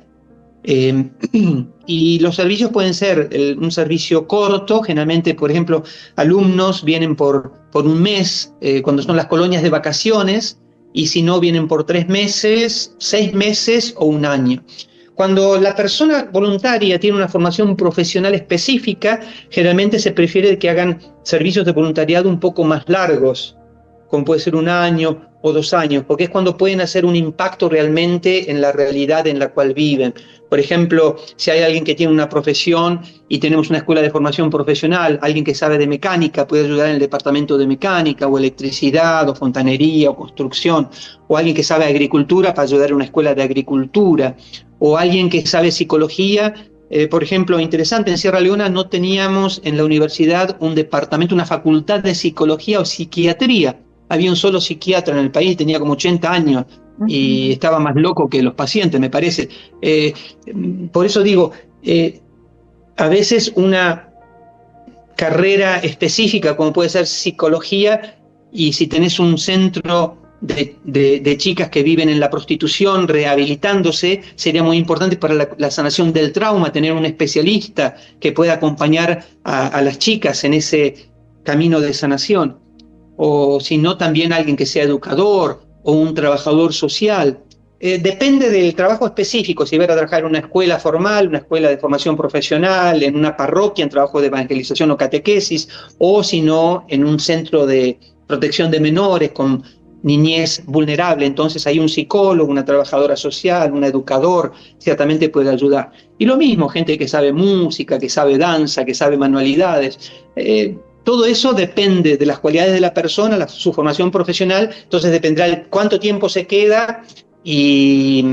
S4: Y los servicios pueden ser un servicio corto, generalmente, por ejemplo, alumnos vienen por un mes, cuando son las colonias de vacaciones, y si no, vienen por 3 meses, 6 meses o un año. Cuando la persona voluntaria tiene una formación profesional específica, generalmente se prefiere que hagan servicios de voluntariado un poco más largos, como puede ser 1 año o 2 años, porque es cuando pueden hacer un impacto realmente en la realidad en la cual viven. Por ejemplo, si hay alguien que tiene una profesión y tenemos una escuela de formación profesional, alguien que sabe de mecánica puede ayudar en el departamento de mecánica, o electricidad, o fontanería, o construcción, o alguien que sabe agricultura para ayudar en una escuela de agricultura, o alguien que sabe psicología. Por ejemplo, interesante, en Sierra Leona no teníamos en la universidad un departamento, una facultad de psicología o psiquiatría. Había un solo psiquiatra en el país, tenía como 80 años y estaba más loco que los pacientes, me parece. Por eso digo, a veces una carrera específica como puede ser psicología, y si tenés un centro de chicas que viven en la prostitución rehabilitándose, sería muy importante para la sanación del trauma tener un especialista que pueda acompañar a las chicas en ese camino de sanación. O si no, también alguien que sea educador o un trabajador social. Depende del trabajo específico, si va a trabajar en una escuela formal, una escuela de formación profesional, en una parroquia, en trabajo de evangelización o catequesis, o si no, en un centro de protección de menores con niñez vulnerable. Entonces hay un psicólogo, una trabajadora social, un educador, ciertamente puede ayudar. Y lo mismo, gente que sabe música, que sabe danza, que sabe manualidades. Todo eso depende de las cualidades de la persona, su formación profesional, entonces dependerá de cuánto tiempo se queda y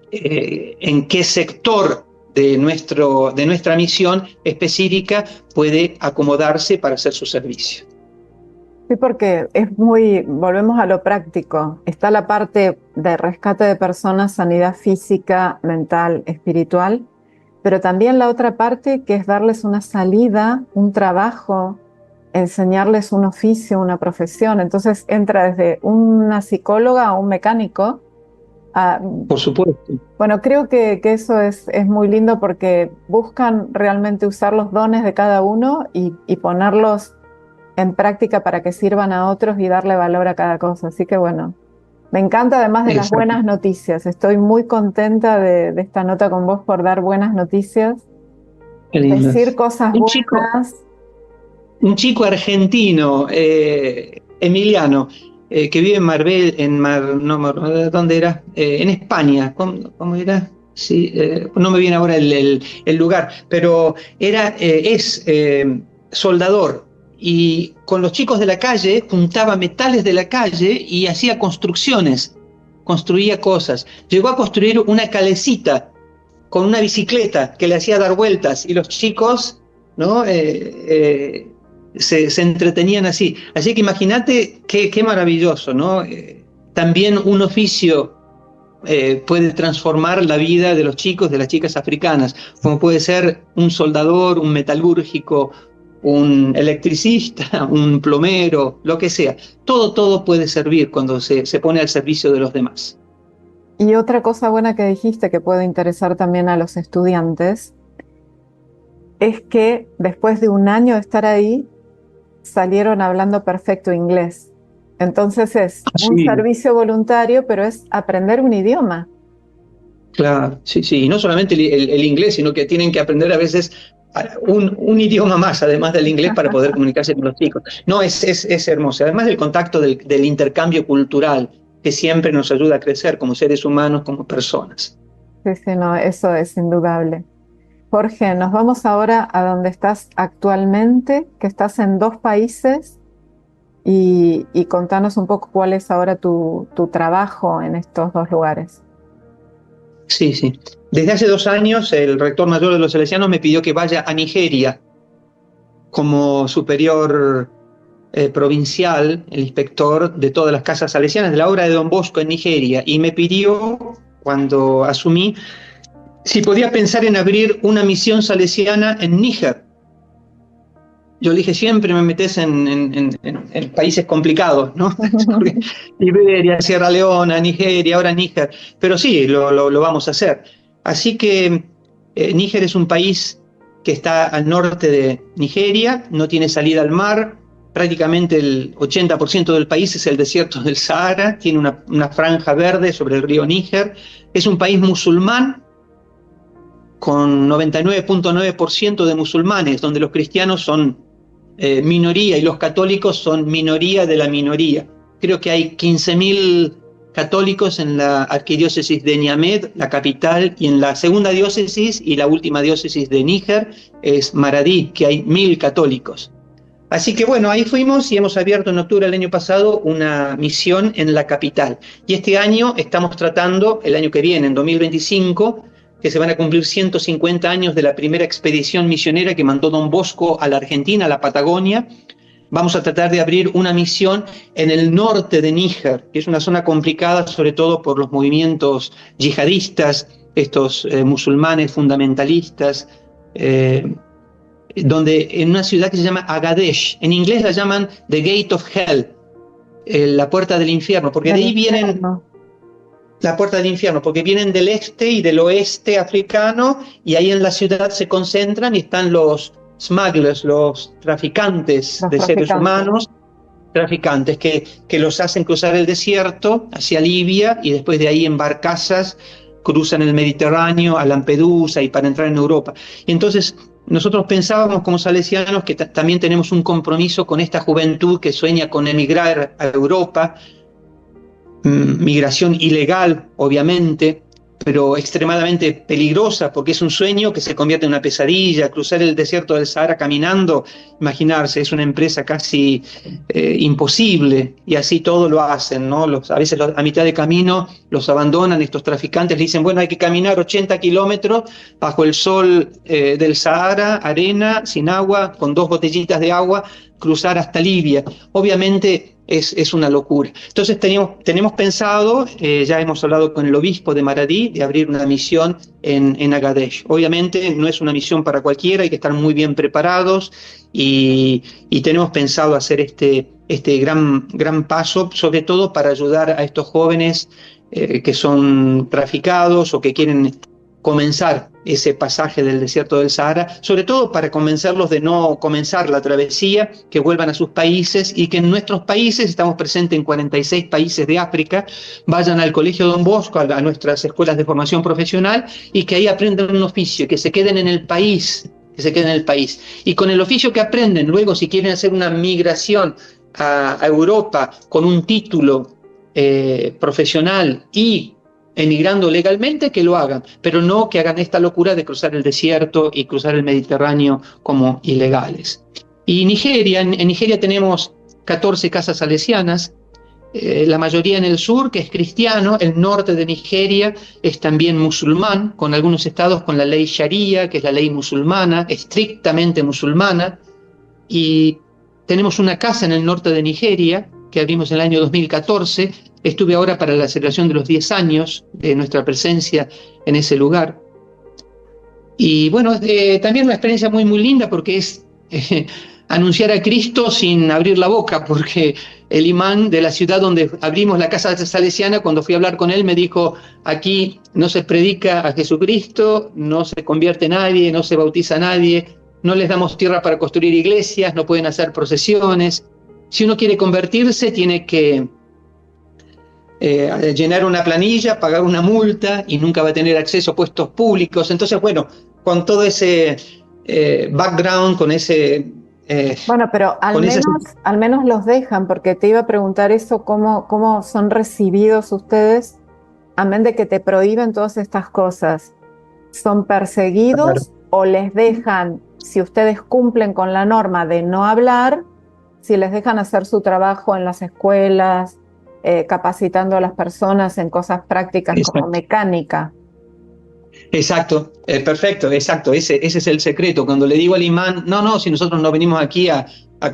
S4: en qué sector de nuestra misión específica puede acomodarse para hacer su servicio.
S3: Sí, porque volvemos a lo práctico. Está la parte de rescate de personas, sanidad física, mental, espiritual, pero también la otra parte que es darles una salida, un trabajo, enseñarles un oficio, una profesión. Entonces entra desde una psicóloga a un mecánico.
S4: Por supuesto.
S3: Bueno, creo que eso es muy lindo porque buscan realmente usar los dones de cada uno y ponerlos en práctica para que sirvan a otros y darle valor a cada cosa. Así que bueno, me encanta además de las buenas noticias. Estoy muy contenta de esta nota con vos por dar buenas noticias, decir cosas buenas.
S4: Un chico argentino, Emiliano, que vive en Marbella, ¿dónde era? En España, ¿cómo era? Sí, no me viene ahora el lugar, pero es soldador. Y con los chicos de la calle juntaba metales de la calle y hacía construcciones, construía cosas. Llegó a construir una calecita con una bicicleta que le hacía dar vueltas y los chicos, ¿no? Se entretenían así. Así que imagínate qué maravilloso, ¿no? También un oficio puede transformar la vida de los chicos, de las chicas africanas, como puede ser un soldador, un metalúrgico, un electricista, un plomero, lo que sea. Todo puede servir cuando se pone al servicio de los demás.
S3: Y otra cosa buena que dijiste que puede interesar también a los estudiantes es que después de un año de estar ahí, salieron hablando perfecto inglés. Entonces es un servicio voluntario, pero es aprender un idioma.
S4: Claro, sí. Y no solamente el inglés, sino que tienen que aprender a veces un idioma más, además del inglés, para poder comunicarse con los chicos. No, es hermoso. Además del contacto del intercambio cultural, que siempre nos ayuda a crecer como seres humanos, como personas.
S3: Sí, no, eso es indudable. Jorge, nos vamos ahora a donde estás actualmente, que estás en 2 países, y contanos un poco cuál es ahora tu trabajo en estos 2 lugares.
S4: Sí. Desde hace 2 años, el rector mayor de los Salesianos me pidió que vaya a Nigeria como superior provincial, el inspector de todas las casas salesianas de la obra de Don Bosco en Nigeria, y me pidió, cuando asumí, si podía pensar en abrir una misión salesiana en Níger. Yo le dije, siempre me metes en países complicados, ¿no? Liberia, Sierra Leona, Nigeria, ahora Níger. Pero sí, lo vamos a hacer. Así que Níger es un país que está al norte de Nigeria, no tiene salida al mar, prácticamente el 80% del país es el desierto del Sahara, tiene una franja verde sobre el río Níger, es un país musulmán, con 99.9% de musulmanes, donde los cristianos son minoría y los católicos son minoría de la minoría. Creo que hay 15.000 católicos en la arquidiócesis de Niamey, la capital, y en la segunda diócesis y la última diócesis de Níger es Maradi, que hay 1.000 católicos. Así que bueno, ahí fuimos y hemos abierto en octubre del año pasado una misión en la capital. Y este año estamos tratando, el año que viene, en 2025, que se van a cumplir 150 años de la primera expedición misionera que mandó Don Bosco a la Argentina, a la Patagonia. Vamos a tratar de abrir una misión en el norte de Níger, que es una zona complicada, sobre todo por los movimientos yihadistas, estos musulmanes fundamentalistas, donde en una ciudad que se llama Agadesh, en inglés la llaman The Gate of Hell, la puerta del infierno, porque de ahí vienen... La puerta del infierno, porque vienen del este y del oeste africano, y ahí en la ciudad se concentran y están los smugglers, los traficantes de seres humanos, traficantes que los hacen cruzar el desierto hacia Libia y después de ahí en barcazas cruzan el Mediterráneo a Lampedusa y para entrar en Europa. Y entonces nosotros pensábamos como salesianos que también tenemos un compromiso con esta juventud que sueña con emigrar a Europa, migración ilegal, obviamente, pero extremadamente peligrosa, porque es un sueño que se convierte en una pesadilla. Cruzar el desierto del Sahara caminando, imaginarse, es una empresa casi imposible, y así todo lo hacen, ¿no? A veces a mitad de camino los abandonan estos traficantes, le dicen, bueno, hay que caminar 80 kilómetros bajo el sol del Sahara, arena, sin agua, con 2 botellitas de agua, cruzar hasta Libia. Obviamente es una locura. Entonces tenemos pensado, ya hemos hablado con el obispo de Maradi, de abrir una misión en Agadesh. Obviamente no es una misión para cualquiera, hay que estar muy bien preparados y tenemos pensado hacer este gran paso, sobre todo para ayudar a estos jóvenes que son traficados o que quieren comenzar ese pasaje del desierto del Sahara, sobre todo para convencerlos de no comenzar la travesía, que vuelvan a sus países y que en nuestros países, estamos presentes en 46 países de África, vayan al Colegio Don Bosco, a nuestras escuelas de formación profesional y que ahí aprendan un oficio, que se queden en el país, Y con el oficio que aprenden, luego si quieren hacer una migración a Europa con un título profesional y emigrando legalmente, que lo hagan, pero no que hagan esta locura de cruzar el desierto y cruzar el Mediterráneo como ilegales. Y Nigeria, en Nigeria tenemos 14 casas salesianas, la mayoría en el sur, que es cristiano. El norte de Nigeria es también musulmán, con algunos estados con la ley Sharia, que es la ley musulmana, estrictamente musulmana, y tenemos una casa en el norte de Nigeria que abrimos en el año 2014. Estuve ahora para la celebración de los 10 años de nuestra presencia en ese lugar. Y bueno, también una experiencia muy, muy linda porque es anunciar a Cristo sin abrir la boca, porque el imán de la ciudad donde abrimos la casa salesiana, cuando fui a hablar con él, me dijo: aquí no se predica a Jesucristo, no se convierte nadie, no se bautiza nadie, no les damos tierra para construir iglesias, no pueden hacer procesiones. Si uno quiere convertirse, tiene que llenar una planilla, pagar una multa y nunca va a tener acceso a puestos públicos. Entonces, bueno, con todo ese background, con ese...
S3: bueno, pero al menos los dejan, porque te iba a preguntar eso, cómo son recibidos ustedes, amén de que te prohíben todas estas cosas. ¿Son perseguidos o les dejan, si ustedes cumplen con la norma de no hablar, si les dejan hacer su trabajo en las escuelas, capacitando a las personas en cosas prácticas como mecánica?
S4: Exacto, perfecto, exacto, ese es el secreto. Cuando le digo al imán, no, si nosotros no venimos aquí a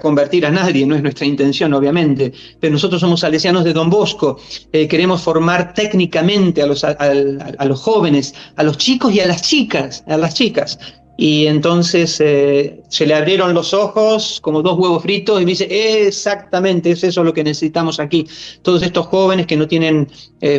S4: convertir a nadie, no es nuestra intención, obviamente, pero nosotros somos salesianos de Don Bosco, queremos formar técnicamente a los jóvenes, a los chicos y a las chicas. Y entonces se le abrieron los ojos como 2 huevos fritos y me dice: exactamente, es eso lo que necesitamos aquí. Todos estos jóvenes que no tienen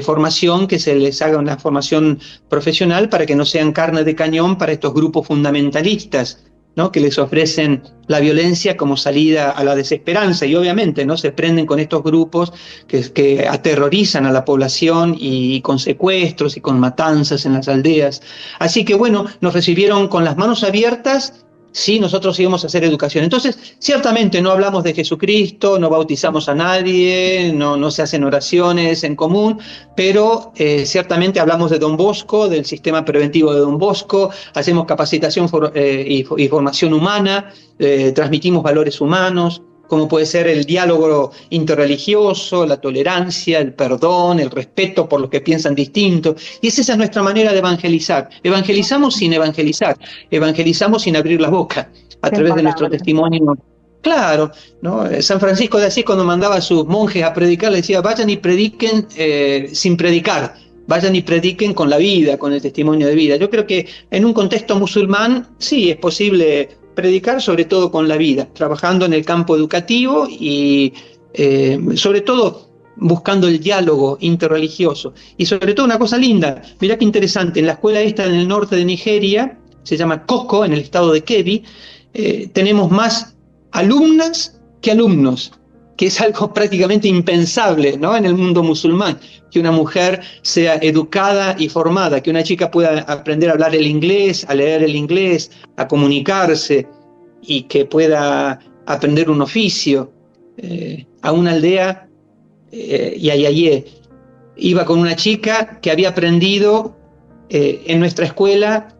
S4: formación, que se les haga una formación profesional para que no sean carne de cañón para estos grupos fundamentalistas, ¿no? Que les ofrecen la violencia como salida a la desesperanza, y obviamente no se prenden con estos grupos que aterrorizan a la población, y con secuestros y con matanzas en las aldeas. Así que bueno, nos recibieron con las manos abiertas. Sí, nosotros íbamos a hacer educación. Entonces, ciertamente no hablamos de Jesucristo, no bautizamos a nadie, no se hacen oraciones en común, pero ciertamente hablamos de Don Bosco, del sistema preventivo de Don Bosco, hacemos capacitación y formación humana, transmitimos valores humanos, como puede ser el diálogo interreligioso, la tolerancia, el perdón, el respeto por los que piensan distinto. Y esa es nuestra manera de evangelizar. Evangelizamos sin evangelizar, evangelizamos sin abrir la boca, a través de nuestro testimonio. Claro, ¿no? San Francisco de Asís, cuando mandaba a sus monjes a predicar, le decía: vayan y prediquen sin predicar, vayan y prediquen con la vida, con el testimonio de vida. Yo creo que en un contexto musulmán sí es posible predicar, sobre todo con la vida, trabajando en el campo educativo y sobre todo buscando el diálogo interreligioso. Y sobre todo una cosa linda, mirá qué interesante, en la escuela esta en el norte de Nigeria, se llama Koko, en el estado de Kebbi, tenemos más alumnas que alumnos, que es algo prácticamente impensable, ¿no?, en el mundo musulmán, que una mujer sea educada y formada, que una chica pueda aprender a hablar el inglés, a leer el inglés, a comunicarse, y que pueda aprender un oficio. A una aldea, Yayayé, iba con una chica que había aprendido en nuestra escuela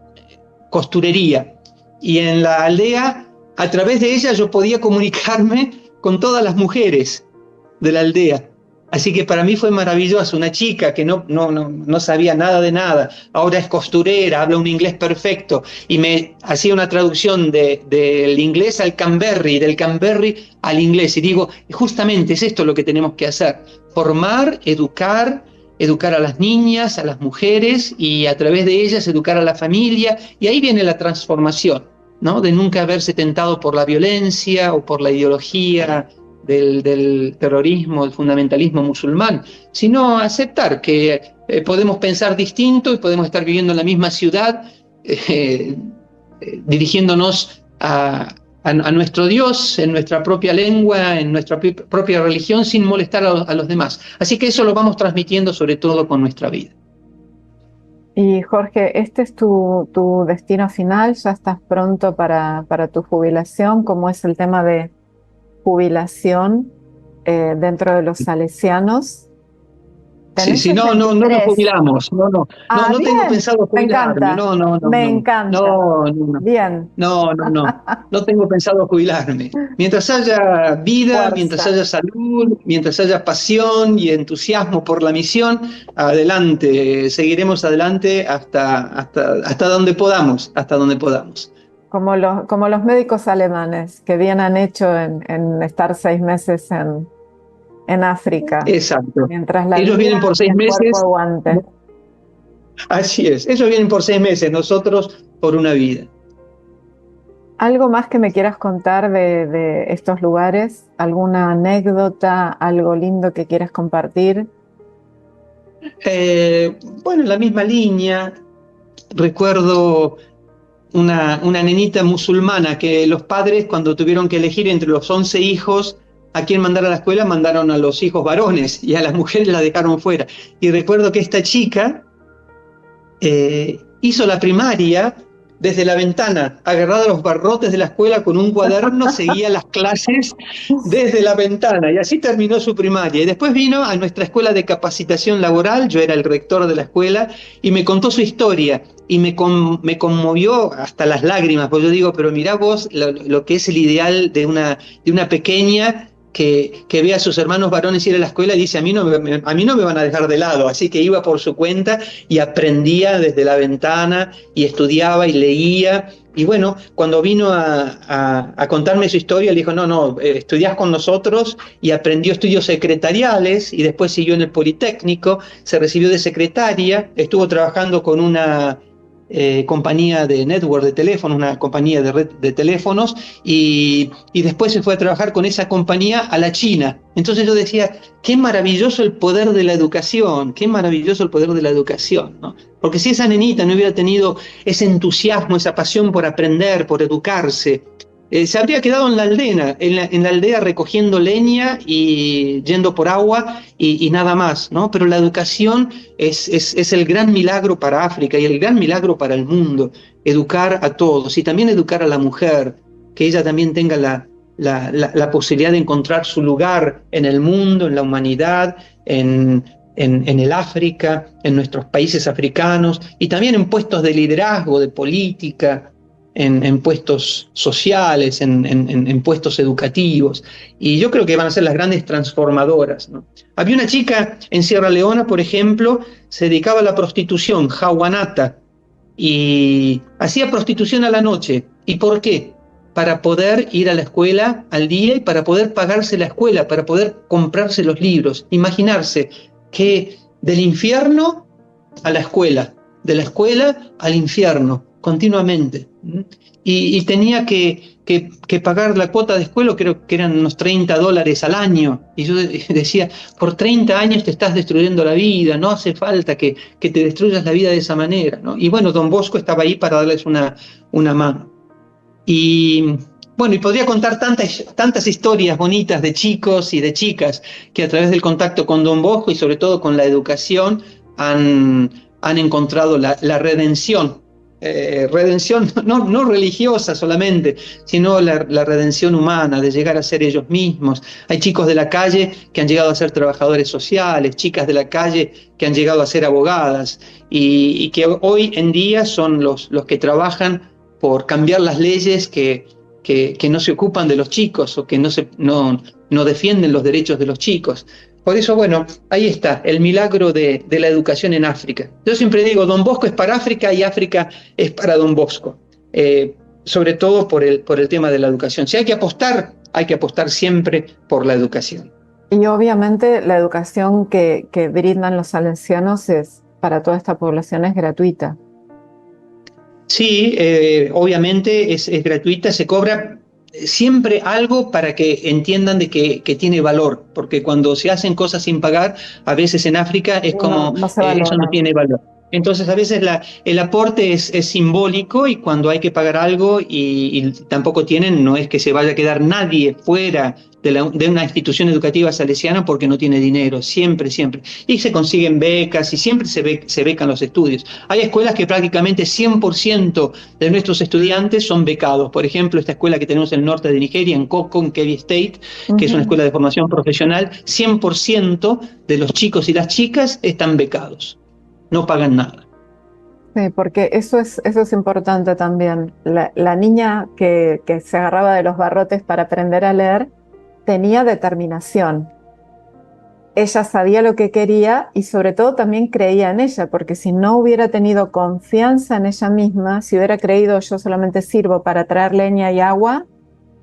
S4: costurería, y en la aldea, a través de ella, yo podía comunicarme con todas las mujeres de la aldea. Así que para mí fue maravilloso, una chica que no sabía nada de nada, ahora es costurera, habla un inglés perfecto, y me hacía una traducción del inglés al Canberry, del Canberry al inglés, y digo, justamente es esto lo que tenemos que hacer, formar, educar a las niñas, a las mujeres, y a través de ellas educar a la familia, y ahí viene la transformación, ¿no? De nunca haberse tentado por la violencia o por la ideología del terrorismo, del fundamentalismo musulmán, sino aceptar que podemos pensar distinto y podemos estar viviendo en la misma ciudad, dirigiéndonos a nuestro Dios, en nuestra propia lengua, en nuestra propia religión, sin molestar a los demás. Así que eso lo vamos transmitiendo sobre todo con nuestra vida.
S3: Y Jorge, ¿este es tu destino final? ¿Ya estás pronto para tu jubilación? ¿Cómo es el tema de jubilación dentro de los salesianos?
S4: Sí, no nos jubilamos, no tengo pensado jubilarme,
S3: me encanta. Bien.
S4: No tengo pensado jubilarme. Mientras haya vida,
S3: Fuerza.
S4: Mientras haya salud, mientras haya pasión y entusiasmo por la misión, adelante, seguiremos adelante hasta donde podamos,
S3: Como los médicos alemanes, que bien han hecho en estar 6 meses en África.
S4: Exacto.
S3: Mientras la
S4: ellos vienen por 6 meses.
S3: Aguante.
S4: Así es, ellos vienen por 6 meses, nosotros por una vida.
S3: ¿Algo más que me quieras contar de estos lugares? ¿Alguna anécdota, algo lindo que quieras compartir?
S4: Bueno, en la misma línea, recuerdo una nenita musulmana que los padres, cuando tuvieron que elegir entre los 11 hijos a quién mandar a la escuela, mandaron a los hijos varones y a las mujeres la dejaron fuera. Y recuerdo que esta chica hizo la primaria desde la ventana, agarrada a los barrotes de la escuela con un cuaderno, seguía las clases desde la ventana, y así terminó su primaria. Y después vino a nuestra escuela de capacitación laboral, yo era el rector de la escuela, y me contó su historia, y me conmovió hasta las lágrimas, porque yo digo, pero mirá vos lo que es el ideal de una pequeña que ve a sus hermanos varones ir a la escuela y dice, a mí no me van a dejar de lado, así que iba por su cuenta y aprendía desde la ventana y estudiaba y leía. Y bueno, cuando vino a contarme su historia, le dijo, estudiás con nosotros, y aprendió estudios secretariales y después siguió en el Politécnico, se recibió de secretaria, estuvo trabajando con una compañía de network de teléfonos, una compañía de red de teléfonos, y después se fue a trabajar con esa compañía a la China. Entonces yo decía, qué maravilloso el poder de la educación, ¿no? Porque si esa nenita no hubiera tenido ese entusiasmo, esa pasión por aprender, por educarse, se habría quedado en la aldea, en la aldea recogiendo leña y yendo por agua y nada más, ¿no? Pero la educación es el gran milagro para África y el gran milagro para el mundo. Educar a todos y también educar a la mujer, que ella también tenga la posibilidad de encontrar su lugar en el mundo, en la humanidad, en el África, en nuestros países africanos, y también en puestos de liderazgo, de política, en puestos sociales, en puestos educativos. Y yo creo que van a ser las grandes transformadoras, ¿no? Había una chica en Sierra Leona, por ejemplo, se dedicaba a la prostitución, Jawanata, y hacía prostitución a la noche. ¿Y por qué? Para poder ir a la escuela al día y para poder pagarse la escuela, para poder comprarse los libros. Imaginarse que del infierno a la escuela, de la escuela al infierno, continuamente. Y tenía que pagar la cuota de escuela, creo que eran unos $30 al año. Y yo decía, por 30 años te estás destruyendo la vida, no hace falta que te destruyas la vida de esa manera, ¿no? Y bueno, Don Bosco estaba ahí para darles una mano. Y bueno, y podría contar tantas historias bonitas de chicos y de chicas que a través del contacto con Don Bosco y sobre todo con la educación han encontrado la redención. Redención no religiosa solamente, sino la redención humana, de llegar a ser ellos mismos. Hay chicos de la calle que han llegado a ser trabajadores sociales, chicas de la calle que han llegado a ser abogadas y que hoy en día son los que trabajan por cambiar las leyes que no se ocupan de los chicos o que no defienden los derechos de los chicos. Por eso, bueno, ahí está, el milagro de la educación en África. Yo siempre digo, Don Bosco es para África y África es para Don Bosco, sobre todo por el tema de la educación. Si hay que apostar siempre por la educación.
S3: Y obviamente la educación que brindan los salesianos para toda esta población es gratuita.
S4: Sí, obviamente es gratuita, se cobra siempre algo para que entiendan de que tiene valor, porque cuando se hacen cosas sin pagar, a veces en África es como
S3: No se valora.
S4: Eso no tiene valor. Entonces a veces el aporte es simbólico, y cuando hay que pagar algo y tampoco tienen, no es que se vaya a quedar nadie fuera de una institución educativa salesiana porque no tiene dinero, siempre. Y se consiguen becas y siempre se becan los estudios. Hay escuelas que prácticamente 100% de nuestros estudiantes son becados. Por ejemplo, esta escuela que tenemos en el norte de Nigeria, en Koko, en Kebbi State, que es una escuela de formación profesional, 100% de los chicos y las chicas están becados. No pagan nada.
S3: Sí, porque eso es importante también. La niña que se agarraba de los barrotes para aprender a leer tenía determinación. Ella sabía lo que quería y sobre todo también creía en ella, porque si no hubiera tenido confianza en ella misma, si hubiera creído yo solamente sirvo para traer leña y agua,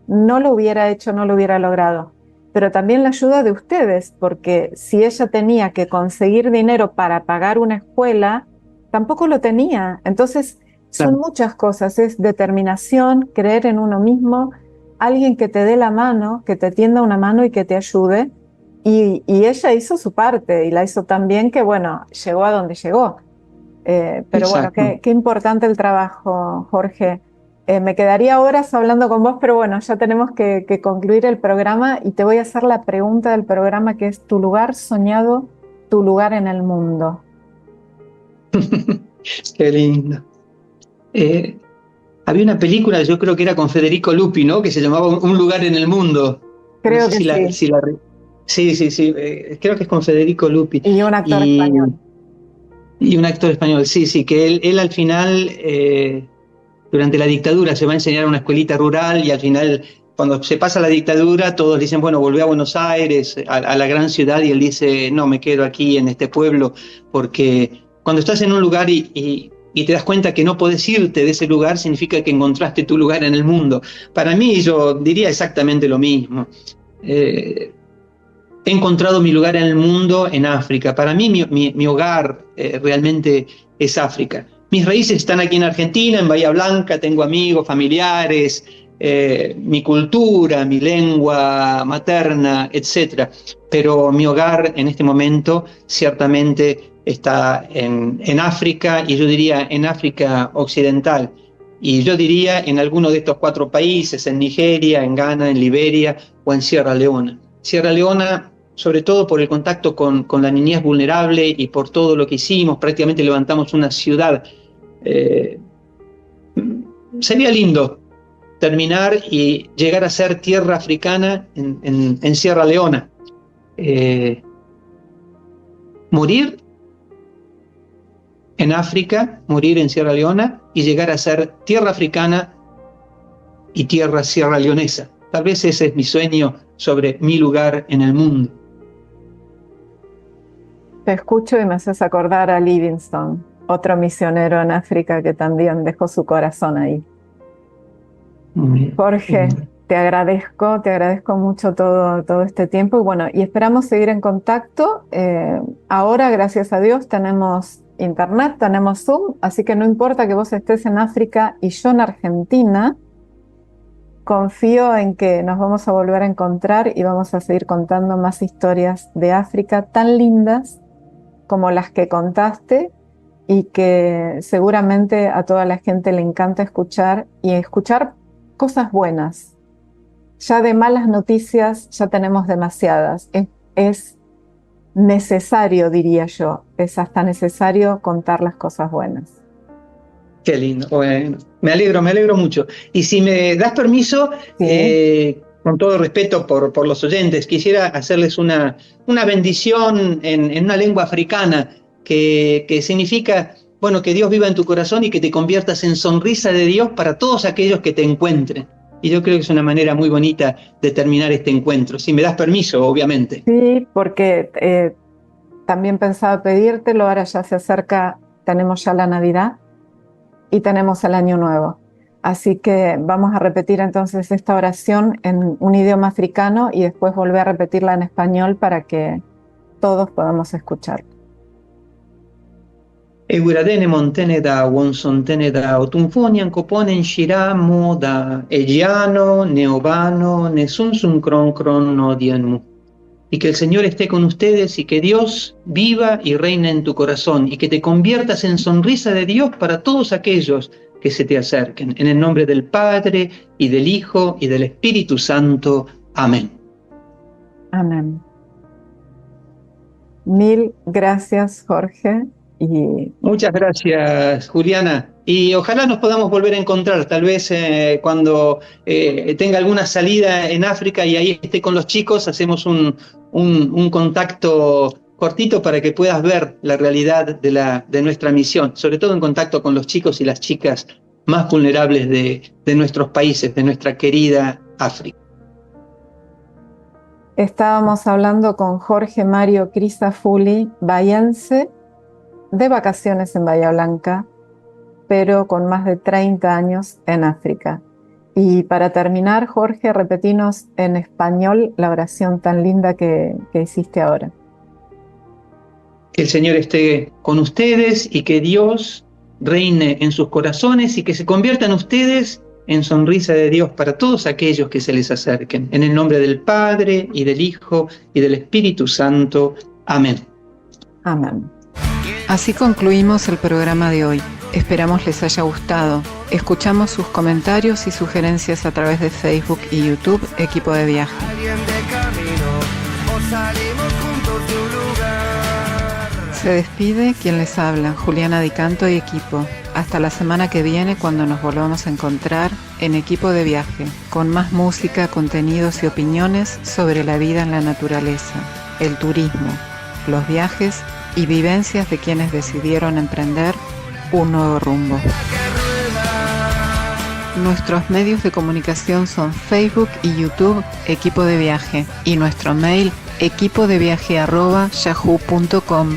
S3: no lo hubiera hecho, no lo hubiera logrado. Pero también la ayuda de ustedes, porque si ella tenía que conseguir dinero para pagar una escuela, tampoco lo tenía. Entonces son muchas cosas, es determinación, creer en uno mismo, alguien que te dé la mano, que te tienda una mano y que te ayude. Y ella hizo su parte y la hizo tan bien que, bueno, llegó a donde llegó. Pero
S4: Exacto.
S3: Bueno, qué importante el trabajo, Jorge. Me quedaría horas hablando con vos, pero bueno, ya tenemos que concluir el programa y te voy a hacer la pregunta del programa, que es tu lugar soñado, tu lugar en el mundo.
S4: Qué lindo. Había una película, yo creo que era con Federico Lupi, ¿no? Que se llamaba Un lugar en el mundo.
S3: Creo
S4: no sé
S3: que
S4: sí. Sí. Creo que es con Federico Lupi.
S3: Y un actor español.
S4: Y un actor español, sí, que él al final, durante la dictadura, se va a enseñar a una escuelita rural, y al final, cuando se pasa la dictadura, todos dicen, bueno, volvé a Buenos Aires, a la gran ciudad, y él dice, no, me quedo aquí en este pueblo, porque cuando estás en un lugar y te das cuenta que no podés irte de ese lugar, significa que encontraste tu lugar en el mundo. Para mí, yo diría exactamente lo mismo. He encontrado mi lugar en el mundo en África. Para mí, mi hogar realmente es África. Mis raíces están aquí en Argentina, en Bahía Blanca, tengo amigos, familiares, mi cultura, mi lengua materna, etc. Pero mi hogar en este momento ciertamente está en África, y yo diría en África occidental. Y yo diría en alguno de estos 4 países, en Nigeria, en Ghana, en Liberia o en Sierra Leona. Sierra Leona, sobre todo por el contacto con la niñez vulnerable y por todo lo que hicimos, prácticamente levantamos una ciudad. Sería lindo terminar y llegar a ser tierra africana en Sierra Leona. Morir en África, morir en Sierra Leona y llegar a ser tierra africana y tierra sierra leonesa. Tal vez ese es mi sueño sobre mi lugar en el mundo.
S3: Te escucho y me haces acordar a Livingstone, otro misionero en África que también dejó su corazón ahí. Jorge, te agradezco mucho todo este tiempo, y bueno, y esperamos seguir en contacto. Ahora, gracias a Dios, tenemos internet, tenemos Zoom, así que no importa que vos estés en África y yo en Argentina, confío en que nos vamos a volver a encontrar y vamos a seguir contando más historias de África tan lindas como las que contaste, y que seguramente a toda la gente le encanta escuchar, y escuchar cosas buenas. Ya de malas noticias ya tenemos demasiadas. Es necesario, diría yo, es hasta necesario contar las cosas buenas.
S4: Qué lindo. Bueno, me alegro mucho. Y si me das permiso,
S3: Sí.
S4: Con todo respeto por los oyentes, quisiera hacerles una bendición en una lengua africana que significa, bueno, que Dios viva en tu corazón y que te conviertas en sonrisa de Dios para todos aquellos que te encuentren. y yo creo que es una manera muy bonita de terminar este encuentro. Si me das permiso, obviamente.
S3: Sí, porque también pensaba pedírtelo, ahora ya se acerca, tenemos ya la Navidad y tenemos el Año Nuevo. Así que vamos a repetir entonces esta oración en un idioma africano y después volver a repetirla en español para que todos podamos escuchar.
S4: Eguradene monteneda, wonsonteneda, otunfonian coponen shiramo da egiano, neobano, nesumsum cron no dianmu. Y que el Señor esté con ustedes y que Dios viva y reine en tu corazón y que te conviertas en sonrisa de Dios para todos aquellos que se te acerquen. En el nombre del Padre y del Hijo y del Espíritu Santo. Amén.
S3: Amén. Mil gracias, Jorge.
S4: Muchas gracias, Juliana. Y ojalá nos podamos volver a encontrar, tal vez cuando tenga alguna salida en África y ahí esté con los chicos, hacemos un contacto cortito para que puedas ver la realidad de nuestra misión, sobre todo en contacto con los chicos y las chicas más vulnerables de nuestros países, de nuestra querida África.
S3: Estábamos hablando con Jorge Mario Crisafulli, bahiense, de vacaciones en Bahía Blanca, pero con más de 30 años en África. Y para terminar, Jorge, repetinos en español la oración tan linda que hiciste ahora.
S4: Que el Señor esté con ustedes y que Dios reine en sus corazones y que se conviertan ustedes en sonrisa de Dios para todos aquellos que se les acerquen. En el nombre del Padre y del Hijo y del Espíritu Santo. Amén.
S3: Amén.
S2: Así concluimos el programa de hoy. Esperamos les haya gustado. Escuchamos sus comentarios y sugerencias a través de Facebook y YouTube, Equipo de Viaje. Se despide quien les habla, Juliana Di Canto y equipo. Hasta la semana que viene cuando nos volvamos a encontrar en Equipo de Viaje, con más música, contenidos y opiniones sobre la vida en la naturaleza, el turismo, los viajes y vivencias de quienes decidieron emprender un nuevo rumbo. Nuestros medios de comunicación son Facebook y YouTube Equipo de Viaje y nuestro mail equipodeviaje@yahoo.com.